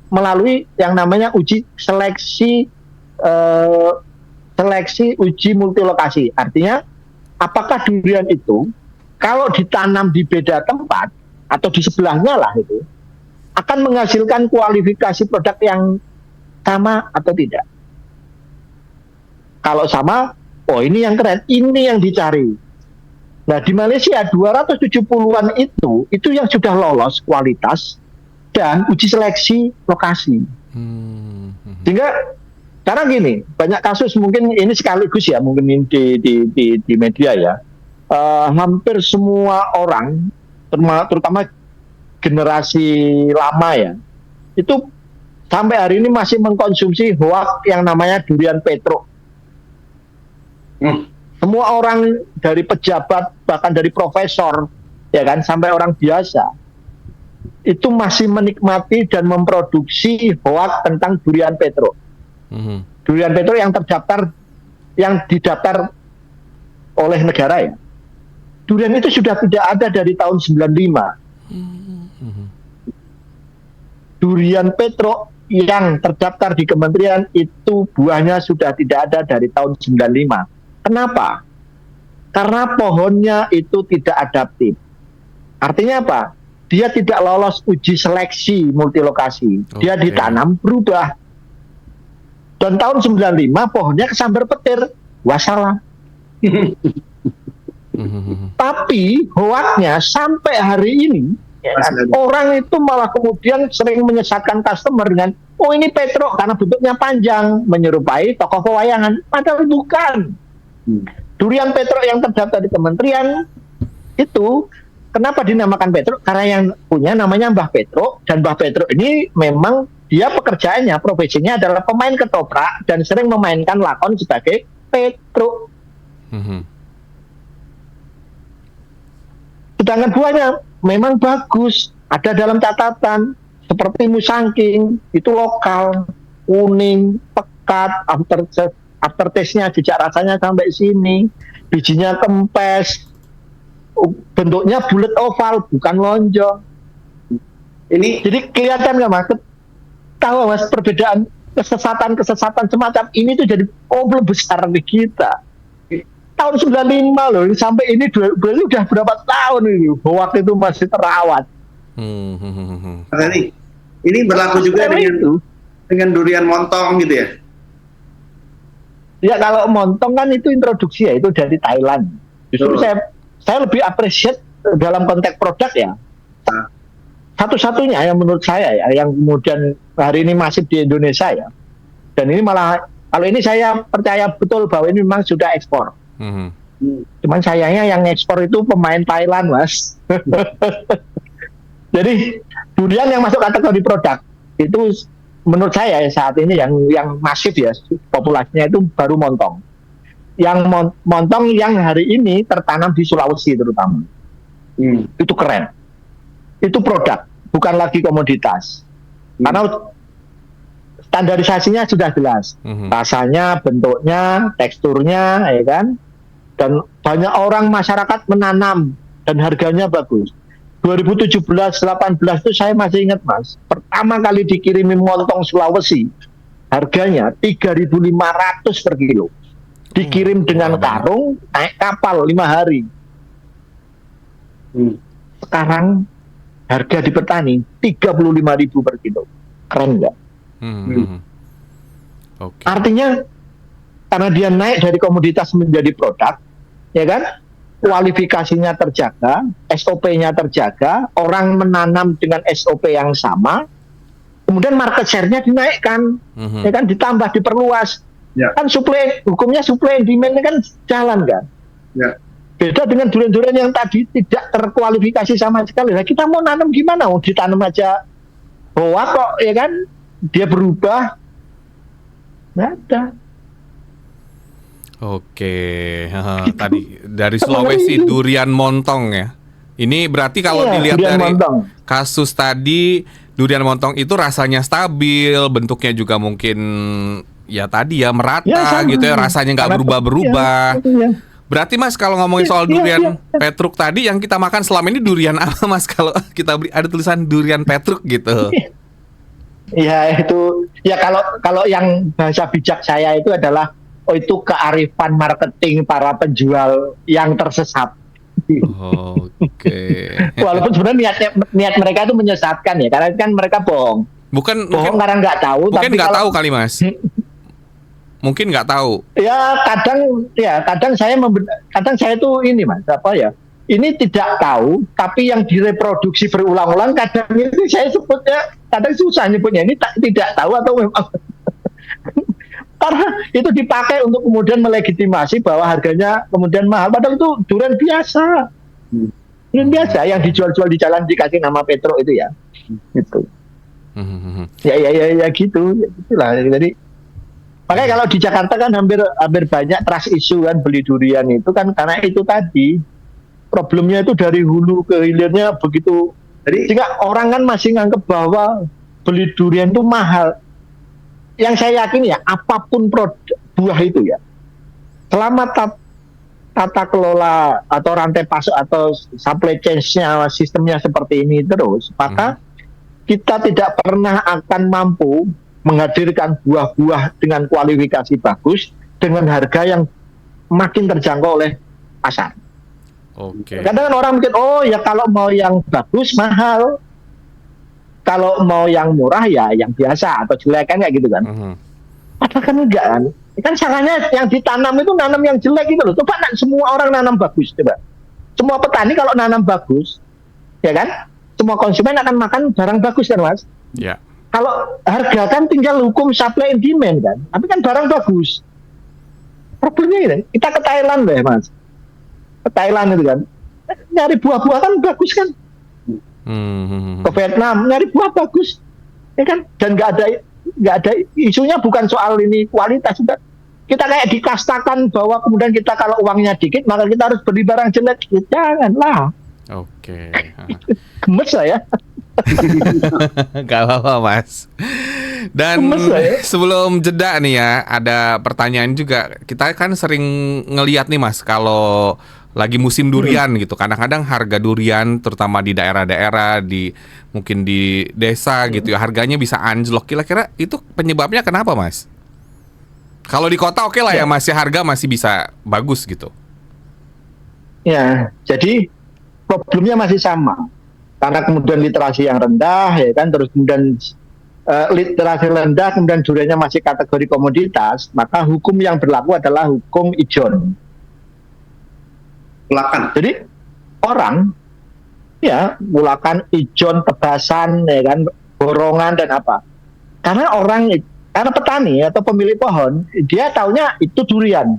melalui yang namanya uji seleksi uji multilokasi. Artinya, apakah durian itu kalau ditanam di beda tempat atau di sebelahnya lah itu akan menghasilkan kualifikasi produk yang sama atau tidak. Kalau sama, oh ini yang keren, ini yang dicari. Nah, di Malaysia 270-an itu yang sudah lolos kualitas dan uji seleksi lokasi. Sehingga karena gini, banyak kasus mungkin ini sekaligus ya, mungkin di media ya, hampir semua orang, terutama generasi lama ya, itu sampai hari ini masih mengkonsumsi hoak yang namanya durian Petro. Semua orang dari pejabat, bahkan dari profesor, ya kan, sampai orang biasa, itu masih menikmati dan memproduksi hoak tentang durian Petro. Durian Petro yang terdaftar, yang didaftar oleh negara ya. Durian itu sudah tidak ada dari tahun 95. Durian Petro yang terdaftar di kementerian itu buahnya sudah tidak ada dari tahun 95. Kenapa? Karena pohonnya itu tidak adaptif. Artinya apa? Dia tidak lolos uji seleksi multilokasi. Dia ditanam berubah. Dan tahun 95 pohonnya kesambar petir. Wassalam. Tapi hoaknya sampai hari ini ya, orang itu malah kemudian sering menyesatkan customer dengan, oh ini Petro karena bentuknya panjang, menyerupai tokoh pewayangan. Padahal bukan. Durian Petro yang terdaftar di kementerian itu kenapa dinamakan Petro? Karena yang punya namanya Mbah Petro, dan Mbah Petro ini memang dia pekerjaannya, profesinya adalah pemain ketoprak dan sering memainkan lakon sebagai Petro. Sedangkan buahnya memang bagus, ada dalam catatan seperti musangking itu lokal, kuning, pekat, aftertaste-nya jejak rasanya sampai sini, bijinya kempes, bentuknya bulat oval bukan lonjong. Ini Jadi kelihatan nggak Mas? Tahu Mas perbedaan kesesatan semacam ini tuh jadi problem besar di kita. Tahun 95 loh, sampai ini berarti udah berapa tahun ini waktu itu masih terawat. Mas Heri, ini berlaku juga dengan durian montong gitu ya? Ya kalau montong kan itu introduksi ya, itu dari Thailand. Justru Betul. saya lebih appreciate dalam konteks produk ya. Satu-satunya yang menurut saya ya, yang kemudian hari ini masif di Indonesia ya. Dan ini malah, kalau ini saya percaya betul bahwa ini memang sudah ekspor. Cuman sayangnya yang ekspor itu pemain Thailand, Mas. Jadi durian yang masuk kategori produk itu menurut saya saat ini yang masif ya populasinya itu baru montong. Yang montong yang hari ini tertanam di Sulawesi terutama. Itu keren. Itu produk, bukan lagi komoditas. Karena standarisasinya sudah jelas. Rasanya, bentuknya, teksturnya, ya kan? Dan banyak orang masyarakat menanam dan harganya bagus. 2017-18 itu saya masih ingat Mas, pertama kali dikirimi montong Sulawesi, harganya 3.500 per kilo. Dikirim dengan karung, naik kapal 5 hari. Sekarang harga di petani 35.000 per kilo. Keren nggak? Oke. Artinya karena dia naik dari komoditas menjadi produk, ya kan? Kualifikasinya terjaga, SOP-nya terjaga, orang menanam dengan SOP yang sama, kemudian market share-nya dinaikkan, ya kan? Ditambah, diperluas. Ya. Kan hukumnya supply and demand kan jalan kan? Ya. Beda dengan durian-durian yang tadi tidak terkualifikasi sama sekali. Nah, kita mau nanam gimana? Oh, ditanam aja hoak kok, ya kan? Dia berubah. Nggak ada. Oke, tadi dari Sulawesi durian montong ya. Ini berarti kalau Iya, dilihat durian dari montong. kasus tadi, durian montong itu rasanya stabil, bentuknya juga mungkin ya tadi ya merata sama. gitu ya, rasanya nggak Karena- berubah-berubah. Iya. Berarti Mas kalau ngomongin Iya, soal iya, durian iya. Petruk tadi yang kita makan selama ini durian apa Mas? Kalau kita beli ada tulisan durian Petruk gitu. Ya itu ya kalau yang bahasa bijak saya itu adalah itu kearifan marketing para penjual yang tersesat. Oke. Walaupun sebenarnya niat mereka itu menyesatkan ya, karena kan mereka bohong. Bohong Bohong karena nggak tahu. mungkin tapi nggak kalau- tahu kali Mas. Mungkin nggak tahu. Ya kadang saya tuh ini Mas apa ya? Ini tidak tahu, tapi yang direproduksi berulang-ulang kadang itu saya sebutnya kadang susah nyebutnya ini tidak tahu atau memang karena itu dipakai untuk kemudian melegitimasi bahwa harganya kemudian mahal, padahal itu durian biasa. Durian biasa yang dijual-jual di jalan dikasih nama Petro itu ya. Gitu. Ya gitu. Itulah. Jadi makanya kalau di Jakarta kan hampir banyak trust issue kan beli durian itu kan karena itu tadi problemnya itu dari hulu ke hilirnya begitu. Jadi Sehingga orang kan masih nganggep bahwa beli durian itu mahal. Yang saya yakin ya apapun buah itu ya, selama tata kelola atau rantai pasok atau supply chain-nya sistemnya seperti ini terus, maka kita tidak pernah akan mampu menghadirkan buah-buah dengan kualifikasi bagus dengan harga yang makin terjangkau oleh pasar. Oke. Kadang orang mikir, oh ya kalau mau yang bagus mahal, kalau mau yang murah ya yang biasa atau jelek kan kayak gitu kan. Padahal kan enggak kan. Kan salahnya yang ditanam itu nanam yang jelek gitu loh. Coba semua orang nanam bagus coba. Semua petani kalau nanam bagus, ya kan? Semua konsumen akan makan barang bagus kan Mas. Ya. Kalau harga kan tinggal hukum supply and demand kan. Tapi kan barang bagus. Problemnya ini, kita ke Thailand deh Mas. Ke Thailand itu kan. Nyari buah-buah kan bagus kan. Ke Vietnam nyari buah bagus, ya kan? Dan nggak ada isunya bukan soal ini kualitas juga. Kita kayak dikastakan bahwa kemudian kita kalau uangnya dikit maka kita harus beli barang jelek. Ya, janganlah. Oke. Gemes saya. Gak apa-apa Mas. Dan Gemes saya. sebelum jeda nih ya, ada pertanyaan juga. Kita kan sering ngeliat nih Mas, kalau lagi musim durian gitu, kadang-kadang harga durian terutama di daerah-daerah, mungkin di desa gitu ya, harganya bisa anjlok. Kira-kira itu penyebabnya kenapa Mas? Kalau di kota oke lah ya, masih harga masih bisa bagus gitu. Ya, jadi problemnya masih sama. Karena kemudian literasi yang rendah, ya kan, terus kemudian literasi rendah, kemudian duriannya masih kategori komoditas, maka hukum yang berlaku adalah hukum ijon. Silakan. Jadi orang, ya, mulakan ijon, tebasan, ya kan, borongan dan apa? Karena petani atau pemilik pohon, dia taunya itu durian.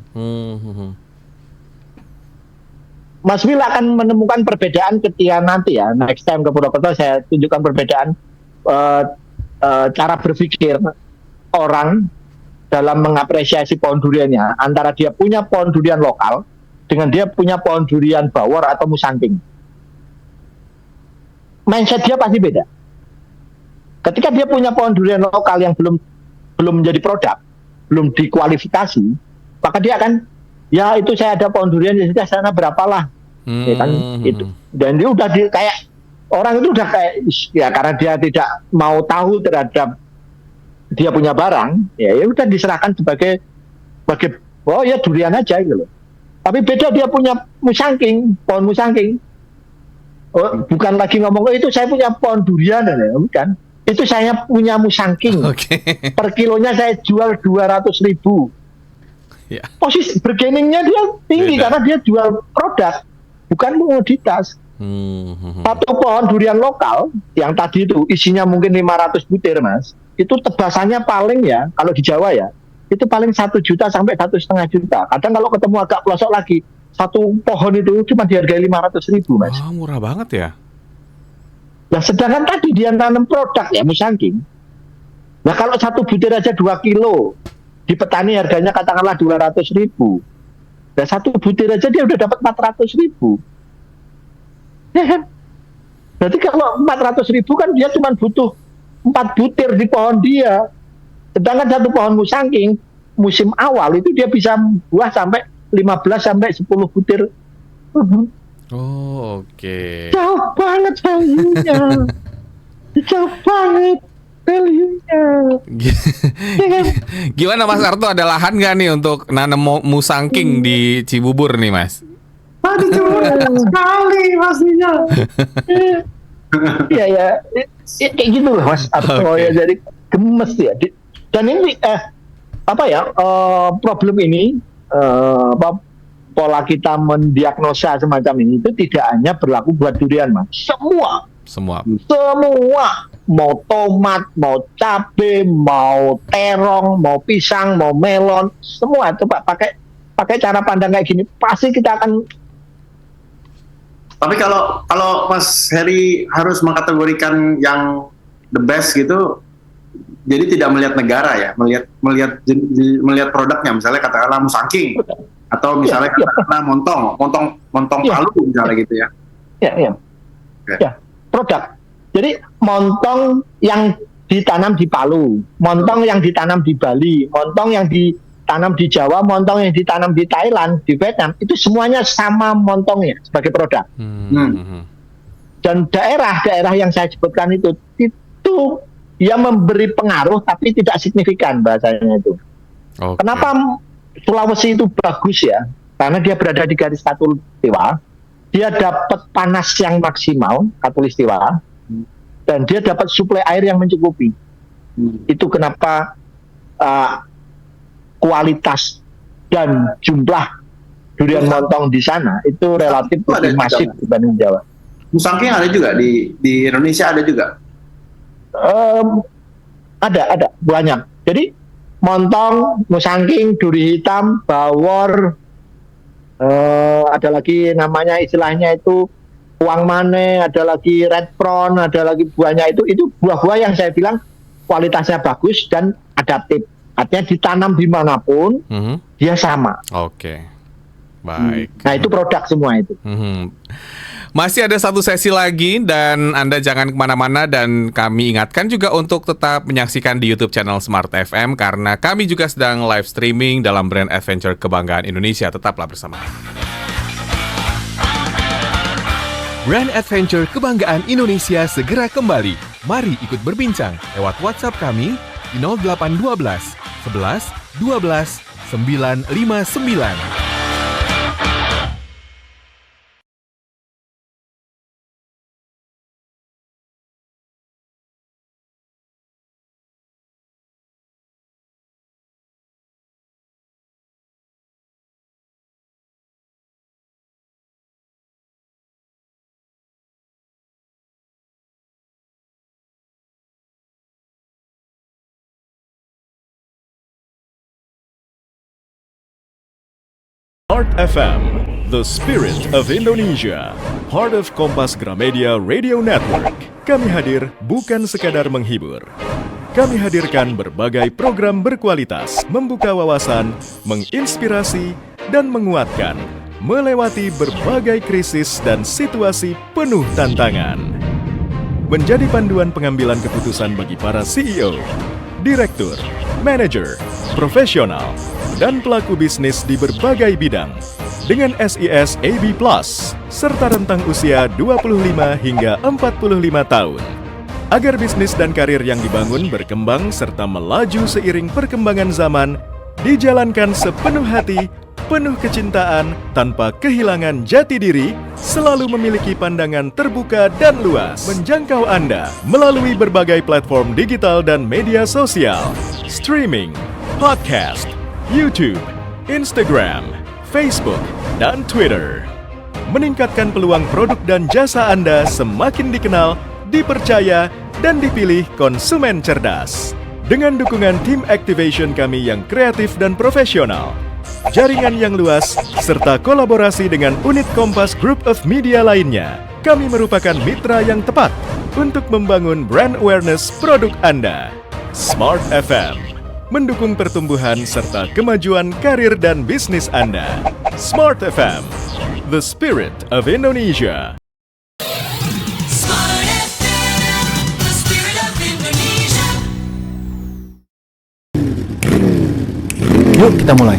Mas Wil akan menemukan perbedaan ketika nanti ya, next time ke Purwokerto saya tunjukkan perbedaan cara berpikir orang dalam mengapresiasi pohon duriannya antara dia punya pohon durian lokal dengan dia punya pohon durian bawor atau musangking. Mindset dia pasti beda. Ketika dia punya pohon durian lokal yang belum menjadi produk, belum dikualifikasi, maka dia akan, ya itu saya ada pohon durian di sana berapalah, ya kan, itu. Dan dia udah kayak orang itu udah kayak, ya karena dia tidak mau tahu terhadap dia punya barang, ya udah diserahkan sebagai oh ya durian aja gitu loh. Tapi beda dia punya musangking, pohon musangking. Oh, bukan lagi ngomong, oh itu saya punya pohon durian, ya bukan. Itu saya punya musangking. Per kilonya saya jual 200.000. Ya. Posisi bargainingnya dia tinggi karena dia jual produk, bukan komoditas. Satu pohon durian lokal yang tadi itu isinya mungkin 500 butir Mas, itu tebasannya paling ya, kalau di Jawa ya, itu paling 1 juta sampai 1,5 juta. Kadang kalau ketemu agak pelosok lagi, satu pohon itu cuma dihargai 500.000 Mas. Oh, murah banget ya. Nah sedangkan tadi dia nanam produk ya musangking. Nah kalau satu butir aja 2 kilo, di petani harganya katakanlah 200.000. Nah satu butir aja dia udah dapat 400.000. Ya kan? Berarti kalau 400.000 kan dia cuma butuh 4 butir di pohon dia. Sedangkan satu pohon musangking musim awal itu dia bisa buah sampai 15 sampai 10 butir. Oh, oke. Jauh banget value-nya. Jauh banget value-nya. Gimana Mas Arto, ada lahan nggak nih untuk nanam musangking di Cibubur nih Mas? Aduh, sekali pastinya. Iya ya, kayak gitu loh Mas Arto ya, jadi gemes ya. Dan ini problem ini pola kita mendiagnosa semacam ini itu tidak hanya berlaku buat durian Mas. Semua, mau tomat, mau cabe, mau terong, mau pisang, mau melon, semua coba pakai cara pandang kayak gini, pasti kita akan. Tapi kalau Mas Heri harus mengkategorikan yang the best gitu, jadi tidak melihat negara ya, melihat produknya, misalnya katakanlah musangking atau misalnya katakanlah montong Palu misalnya gitu ya. Ya, produk. Jadi montong yang ditanam di Palu, montong yang ditanam di Bali, montong yang ditanam di Jawa, montong yang ditanam di Thailand, di Vietnam, itu semuanya sama montongnya sebagai produk. Dan daerah-daerah yang saya sebutkan itu dia memberi pengaruh tapi tidak signifikan bahasanya itu. Okay. Kenapa Sulawesi itu bagus ya? Karena dia berada di garis khatulistiwa, dia dapat panas yang maksimal khatulistiwa, dan dia dapat suplai air yang mencukupi. Itu kenapa kualitas dan jumlah durian montong di sana itu relatif lebih masif dibanding Jawa. Musangking ada juga di Indonesia, ada juga. Ada banyak. Jadi montong, musangking, duri hitam, bawor, ada lagi namanya istilahnya itu uang mane, ada lagi red prawn, ada lagi buahnya itu buah-buah yang saya bilang kualitasnya bagus dan adaptif. Artinya ditanam dimanapun dia sama. Oke. Baik. Nah itu produk semua itu. Masih ada satu sesi lagi dan Anda jangan kemana-mana, dan kami ingatkan juga untuk tetap menyaksikan di YouTube channel Smart FM karena kami juga sedang live streaming dalam Brand Adventure Kebanggaan Indonesia. Tetaplah bersama. Brand Adventure Kebanggaan Indonesia segera kembali. Mari ikut berbincang lewat WhatsApp kami di 0812 11 12 959. Smart FM, the spirit of Indonesia, part of Kompas Gramedia Radio Network. Kami hadir bukan sekadar menghibur. Kami hadirkan berbagai program berkualitas, membuka wawasan, menginspirasi, dan menguatkan, melewati berbagai krisis dan situasi penuh tantangan. Menjadi panduan pengambilan keputusan bagi para CEO, direktur, manajer, profesional, dan pelaku bisnis di berbagai bidang dengan SIS AB Plus serta rentang usia 25 hingga 45 tahun agar bisnis dan karir yang dibangun berkembang serta melaju seiring perkembangan zaman dijalankan sepenuh hati, penuh kecintaan tanpa kehilangan jati diri, selalu memiliki pandangan terbuka dan luas menjangkau Anda melalui berbagai platform digital dan media sosial, streaming, podcast, YouTube, Instagram, Facebook, dan Twitter. Meningkatkan peluang produk dan jasa Anda semakin dikenal, dipercaya, dan dipilih konsumen cerdas. Dengan dukungan tim activation kami yang kreatif dan profesional, jaringan yang luas, serta kolaborasi dengan unit Kompas Group of Media lainnya, kami merupakan mitra yang tepat untuk membangun brand awareness produk Anda. Smart FM mendukung pertumbuhan serta kemajuan karir dan bisnis Anda. Smart FM, the spirit of Indonesia. Smart FM, the spirit of Indonesia. Yuk kita mulai.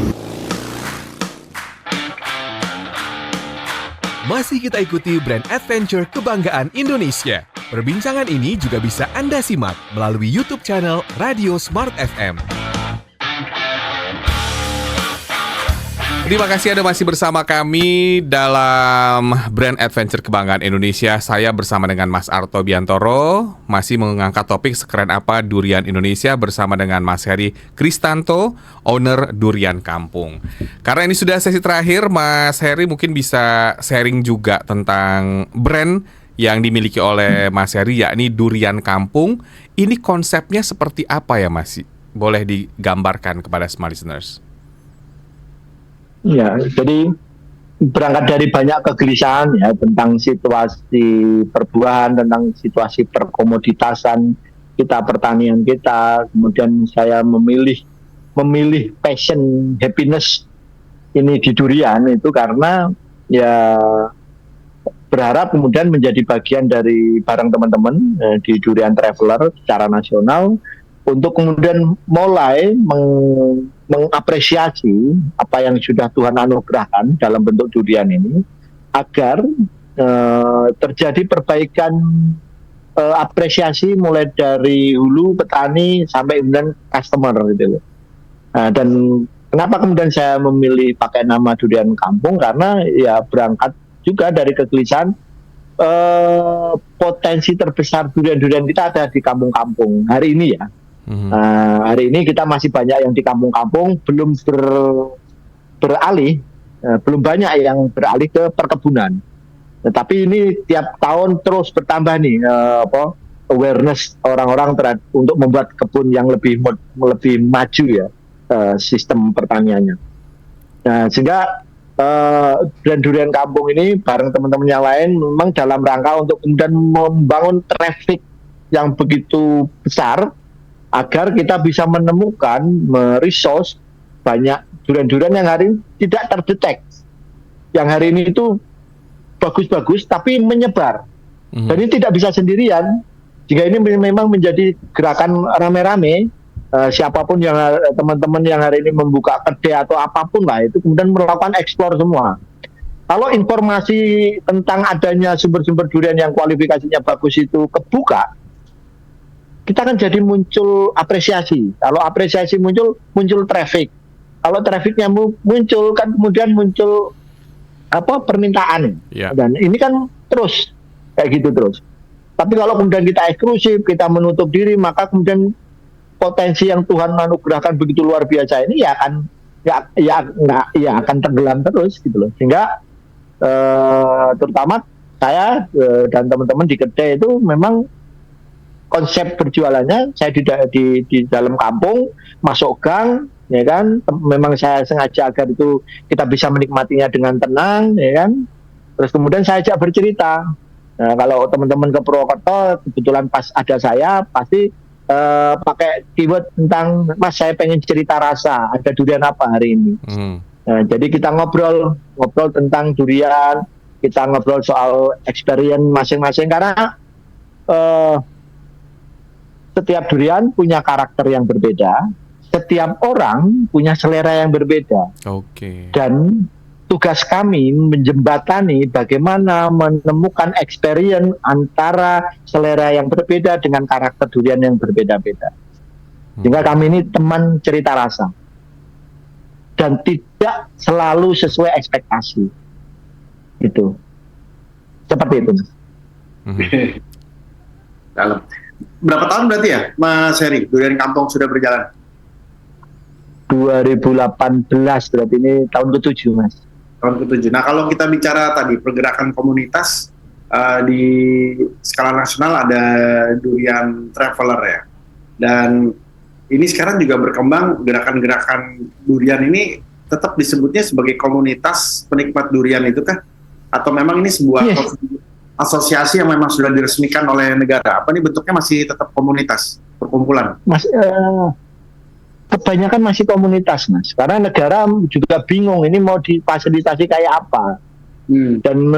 Masih kita ikuti Brand Adventure Kebanggaan Indonesia. Perbincangan ini juga bisa Anda simak melalui YouTube channel Radio Smart FM. Terima kasih Anda masih bersama kami dalam Brand Adventure Kebanggaan Indonesia. Saya bersama dengan Mas Arto Biantoro masih mengangkat topik sekeren apa durian Indonesia bersama dengan Mas Heri Kristanto, owner Durian Kampung. Karena ini sudah sesi terakhir, Mas Heri mungkin bisa sharing juga tentang brand yang dimiliki oleh Mas Heri, yakni Durian Kampung. Ini konsepnya seperti apa ya Mas? Boleh digambarkan kepada smart listeners? Ya, jadi berangkat dari banyak kegelisahan ya tentang situasi perbuahan, tentang situasi perkomoditasan kita, pertanian kita. Kemudian saya memilih passion, happiness ini di durian itu karena ya berharap kemudian menjadi bagian dari bareng teman-teman di Durian Traveler secara nasional untuk kemudian mulai mengapresiasi apa yang sudah Tuhan anugerahkan dalam bentuk durian ini agar terjadi perbaikan apresiasi mulai dari hulu petani sampai kemudian customer gitu loh. Dan kenapa kemudian saya memilih pakai nama Durian Kampung karena ya berangkat juga dari kegelisahan potensi terbesar durian-durian kita ada di kampung-kampung hari ini ya. Hari ini kita masih banyak yang di kampung-kampung belum beralih, belum banyak yang beralih ke perkebunan. Tetapi ini tiap tahun terus bertambah nih awareness orang-orang untuk membuat kebun yang lebih maju ya sistem pertaniannya. Nah, sehingga brand Durian Kampung ini bareng teman-teman yang lain memang dalam rangka untuk kemudian membangun traffic yang begitu besar agar kita bisa menemukan resource banyak durian-durian yang hari ini tidak terdetek, yang hari ini itu bagus-bagus tapi menyebar. Dan ini tidak bisa sendirian. Jika ini memang menjadi gerakan rame-rame, siapapun yang teman-teman yang hari ini membuka kedai atau apapun lah itu kemudian melakukan eksplor semua. Kalau informasi tentang adanya sumber-sumber durian yang kualifikasinya bagus itu kebuka, kita kan jadi muncul apresiasi. Kalau apresiasi muncul traffic. Kalau trafficnya muncul kan kemudian muncul permintaan. Yeah. Dan ini kan terus kayak gitu terus. Tapi kalau kemudian kita eksklusif, kita menutup diri, maka kemudian potensi yang Tuhan anugerahkan begitu luar biasa ini akan tenggelam terus gitu loh. Sehingga terutama saya dan teman-teman di kedai itu memang konsep berjualannya saya di dalam kampung, masuk gang, ya kan. Memang saya sengaja agar itu kita bisa menikmatinya dengan tenang, ya kan. Terus kemudian saya ajak bercerita. Nah, kalau teman-teman ke Purwokerto kebetulan pas ada saya pasti pakai keyword tentang Mas saya pengen cerita rasa, ada durian apa hari ini. Nah, jadi kita ngobrol tentang durian, kita ngobrol soal experience masing-masing karena setiap durian punya karakter yang berbeda, setiap orang punya selera yang berbeda. Oke. Dan tugas kami menjembatani bagaimana menemukan experience antara selera yang berbeda dengan karakter durian yang berbeda-beda. Sehingga kami ini teman cerita rasa. Dan tidak selalu sesuai ekspektasi. Itu. Seperti itu. Dalam. Berapa tahun berarti ya, Mas Heri, durian kampung sudah berjalan? 2018 berarti ini tahun ke-7, Mas. Tahun ke-7. Nah, kalau kita bicara tadi pergerakan komunitas di skala nasional ada durian traveler ya. Dan ini sekarang juga berkembang gerakan-gerakan durian ini tetap disebutnya sebagai komunitas penikmat durian itu kah? Atau memang ini sebuah asosiasi yang memang sudah diresmikan oleh negara? Apa ini bentuknya masih tetap komunitas, perkumpulan? Mas, kebanyakan masih komunitas, Mas. Karena negara juga bingung ini mau difasilitasi kayak apa. Dan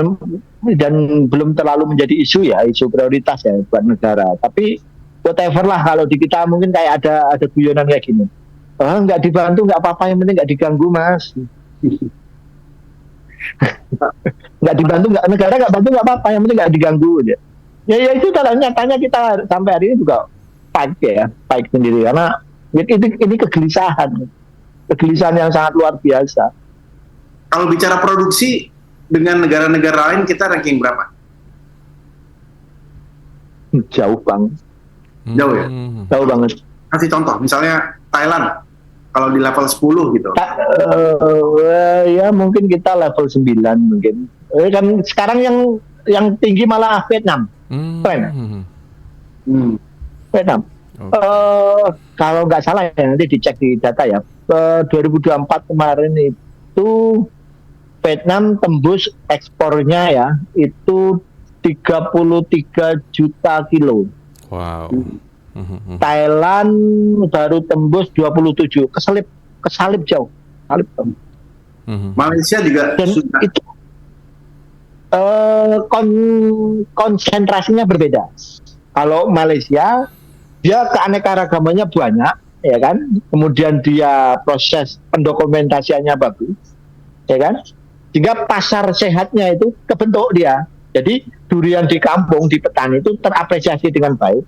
belum terlalu menjadi isu prioritas ya buat negara. Tapi whatever lah, kalau di kita mungkin kayak ada guyonan kayak gini. Nggak dibantu nggak apa-apa, yang penting nggak diganggu, Mas. Nggak dibantu, negara nggak bantu nggak apa-apa, yang penting nggak diganggu aja. Ya itu nyatanya kita sampai hari ini juga fight sendiri karena ini kegelisahan yang sangat luar biasa. Kalau bicara produksi dengan negara-negara lain, kita ranking berapa? Jauh banget. Jauh ya? Jauh banget. Kasih contoh, misalnya Thailand, kalau di level 10 gitu. Ya mungkin kita level 9 mungkin. Kan sekarang yang tinggi malah Vietnam. Vietnam. Kalau nggak salah ya, nanti dicek di data ya. 2024 kemarin itu Vietnam tembus ekspornya ya itu 33 juta kilo. Wow. Thailand baru tembus 27. Kesalip jauh. Malaysia juga dan sudah. Itu konsentrasinya berbeda. Kalau Malaysia dia keanekaragamannya banyak, ya kan? Kemudian dia proses pendokumentasiannya bagus, ya kan? Sehingga pasar sehatnya itu kebentuk dia. Jadi durian di kampung, di petani itu terapresiasi dengan baik.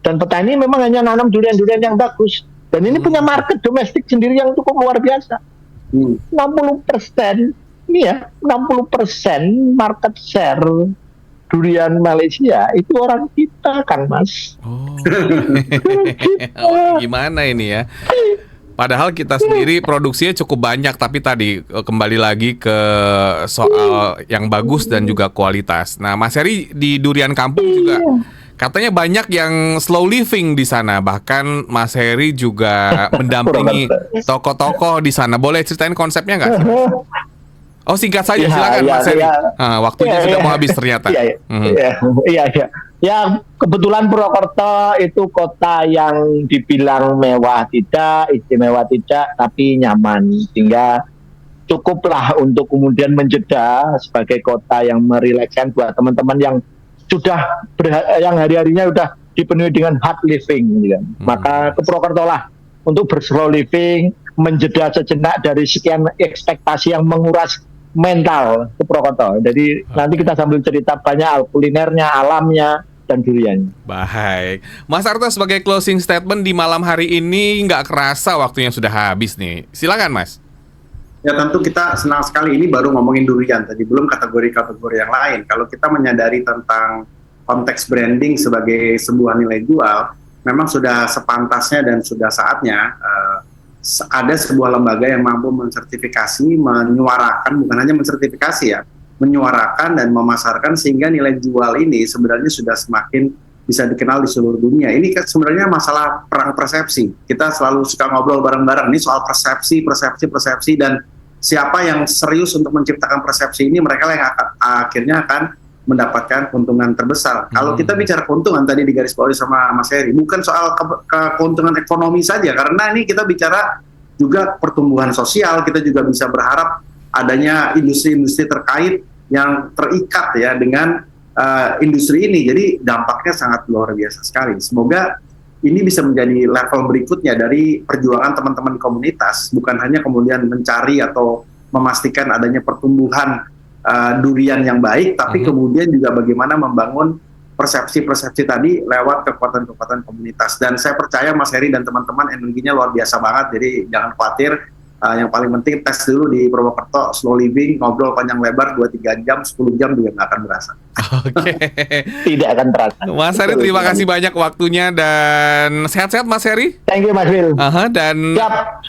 Dan petani memang hanya nanam durian-durian yang bagus. Dan ini punya market domestik sendiri yang cukup luar biasa. 60%, ini ya, 60% market share durian Malaysia itu orang kita kan, Mas. Gimana ini ya? Padahal kita sendiri produksinya cukup banyak, tapi tadi kembali lagi ke soal yang bagus dan juga kualitas. Nah, Mas Heri di durian kampung juga katanya banyak yang slow living di sana. Bahkan Mas Heri juga mendampingi tokoh-tokoh di sana. Boleh ceritain konsepnya nggak? Oh, singkat saja, silakan Mas Heri. Waktunya sudah mau habis ternyata. Iya. Ya, kebetulan Purwokerto itu kota yang dibilang mewah tidak, istimewa tidak, tapi nyaman. Sehingga cukuplah untuk kemudian menjeda sebagai kota yang merilekskan buat teman-teman yang sudah yang hari-harinya sudah dipenuhi dengan hard living gitu kan. Maka ke Purwokerto lah untuk berslow living, menjeda sejenak dari sekian ekspektasi yang menguras mental ke Purwokerto. Jadi nanti kita sambil cerita banyak kulinernya, alamnya, dan durian. Baik, Mas Arto sebagai closing statement di malam hari ini nggak kerasa waktunya sudah habis nih. Silakan Mas. Ya tentu kita senang sekali, ini baru ngomongin durian tadi, belum kategori-kategori yang lain. Kalau kita menyadari tentang konteks branding sebagai sebuah nilai jual, memang sudah sepantasnya dan sudah saatnya ada sebuah lembaga yang mampu mensertifikasi, menyuarakan, bukan hanya mensertifikasi ya, menyuarakan dan memasarkan sehingga nilai jual ini sebenarnya sudah semakin bisa dikenal di seluruh dunia. Ini kan sebenarnya masalah perang persepsi. Kita selalu suka ngobrol bareng-bareng ini soal persepsi dan siapa yang serius untuk menciptakan persepsi ini, mereka yang akhirnya akan mendapatkan keuntungan terbesar. Kalau kita bicara keuntungan tadi digarisbawahi sama Mas Heri, bukan soal keuntungan ekonomi saja, karena ini kita bicara juga pertumbuhan sosial. Kita juga bisa berharap adanya industri-industri terkait yang terikat ya dengan industri ini. Jadi dampaknya sangat luar biasa sekali. Semoga ini bisa menjadi level berikutnya dari perjuangan teman-teman komunitas, bukan hanya kemudian mencari atau memastikan adanya pertumbuhan durian yang baik, tapi kemudian juga bagaimana membangun persepsi-persepsi tadi lewat kekuatan-kekuatan komunitas. Dan saya percaya Mas Heri dan teman-teman energinya luar biasa banget, jadi jangan khawatir. Yang paling penting tes dulu di Purwokerto, slow living, ngobrol panjang lebar 2-3 jam, 10 jam juga nggak akan berasa. Oke. Tidak akan terasa. Mas Heri terima kasih banyak waktunya dan sehat-sehat Mas Heri. Thank you Mas Will. Dan Siap.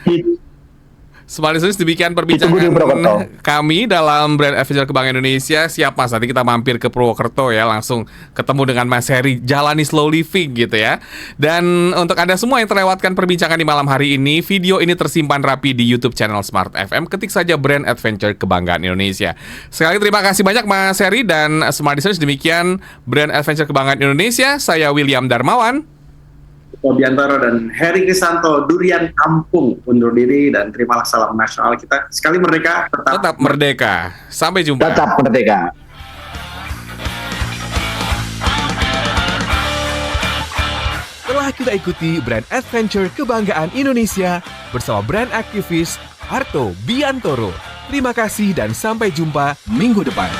Smart Listeners, demikian Ditunggu di perbincangan Purwokerto. kami dalam Brand Adventure Kebanggaan Indonesia. Siap Mas, nanti kita mampir ke Purwokerto ya, langsung ketemu dengan Mas Heri, jalani slow living gitu ya. Dan untuk Anda semua yang terlewatkan perbincangan di malam hari ini, video ini tersimpan rapi di YouTube channel Smart FM. Ketik saja Brand Adventure Kebanggaan Indonesia. Sekali lagi terima kasih banyak Mas Heri dan Smart Listeners, demikian Brand Adventure Kebanggaan Indonesia. Saya William Darmawan, Biantoro dan Heri Kristanto, Durian Kampung, undur diri dan terimalah salam nasional kita. Sekali merdeka, tetap merdeka. Sampai jumpa. Tetap merdeka. Telah kita ikuti Brand Adventure Kebanggaan Indonesia bersama brand aktivis Arto Biantoro. Terima kasih dan sampai jumpa minggu depan.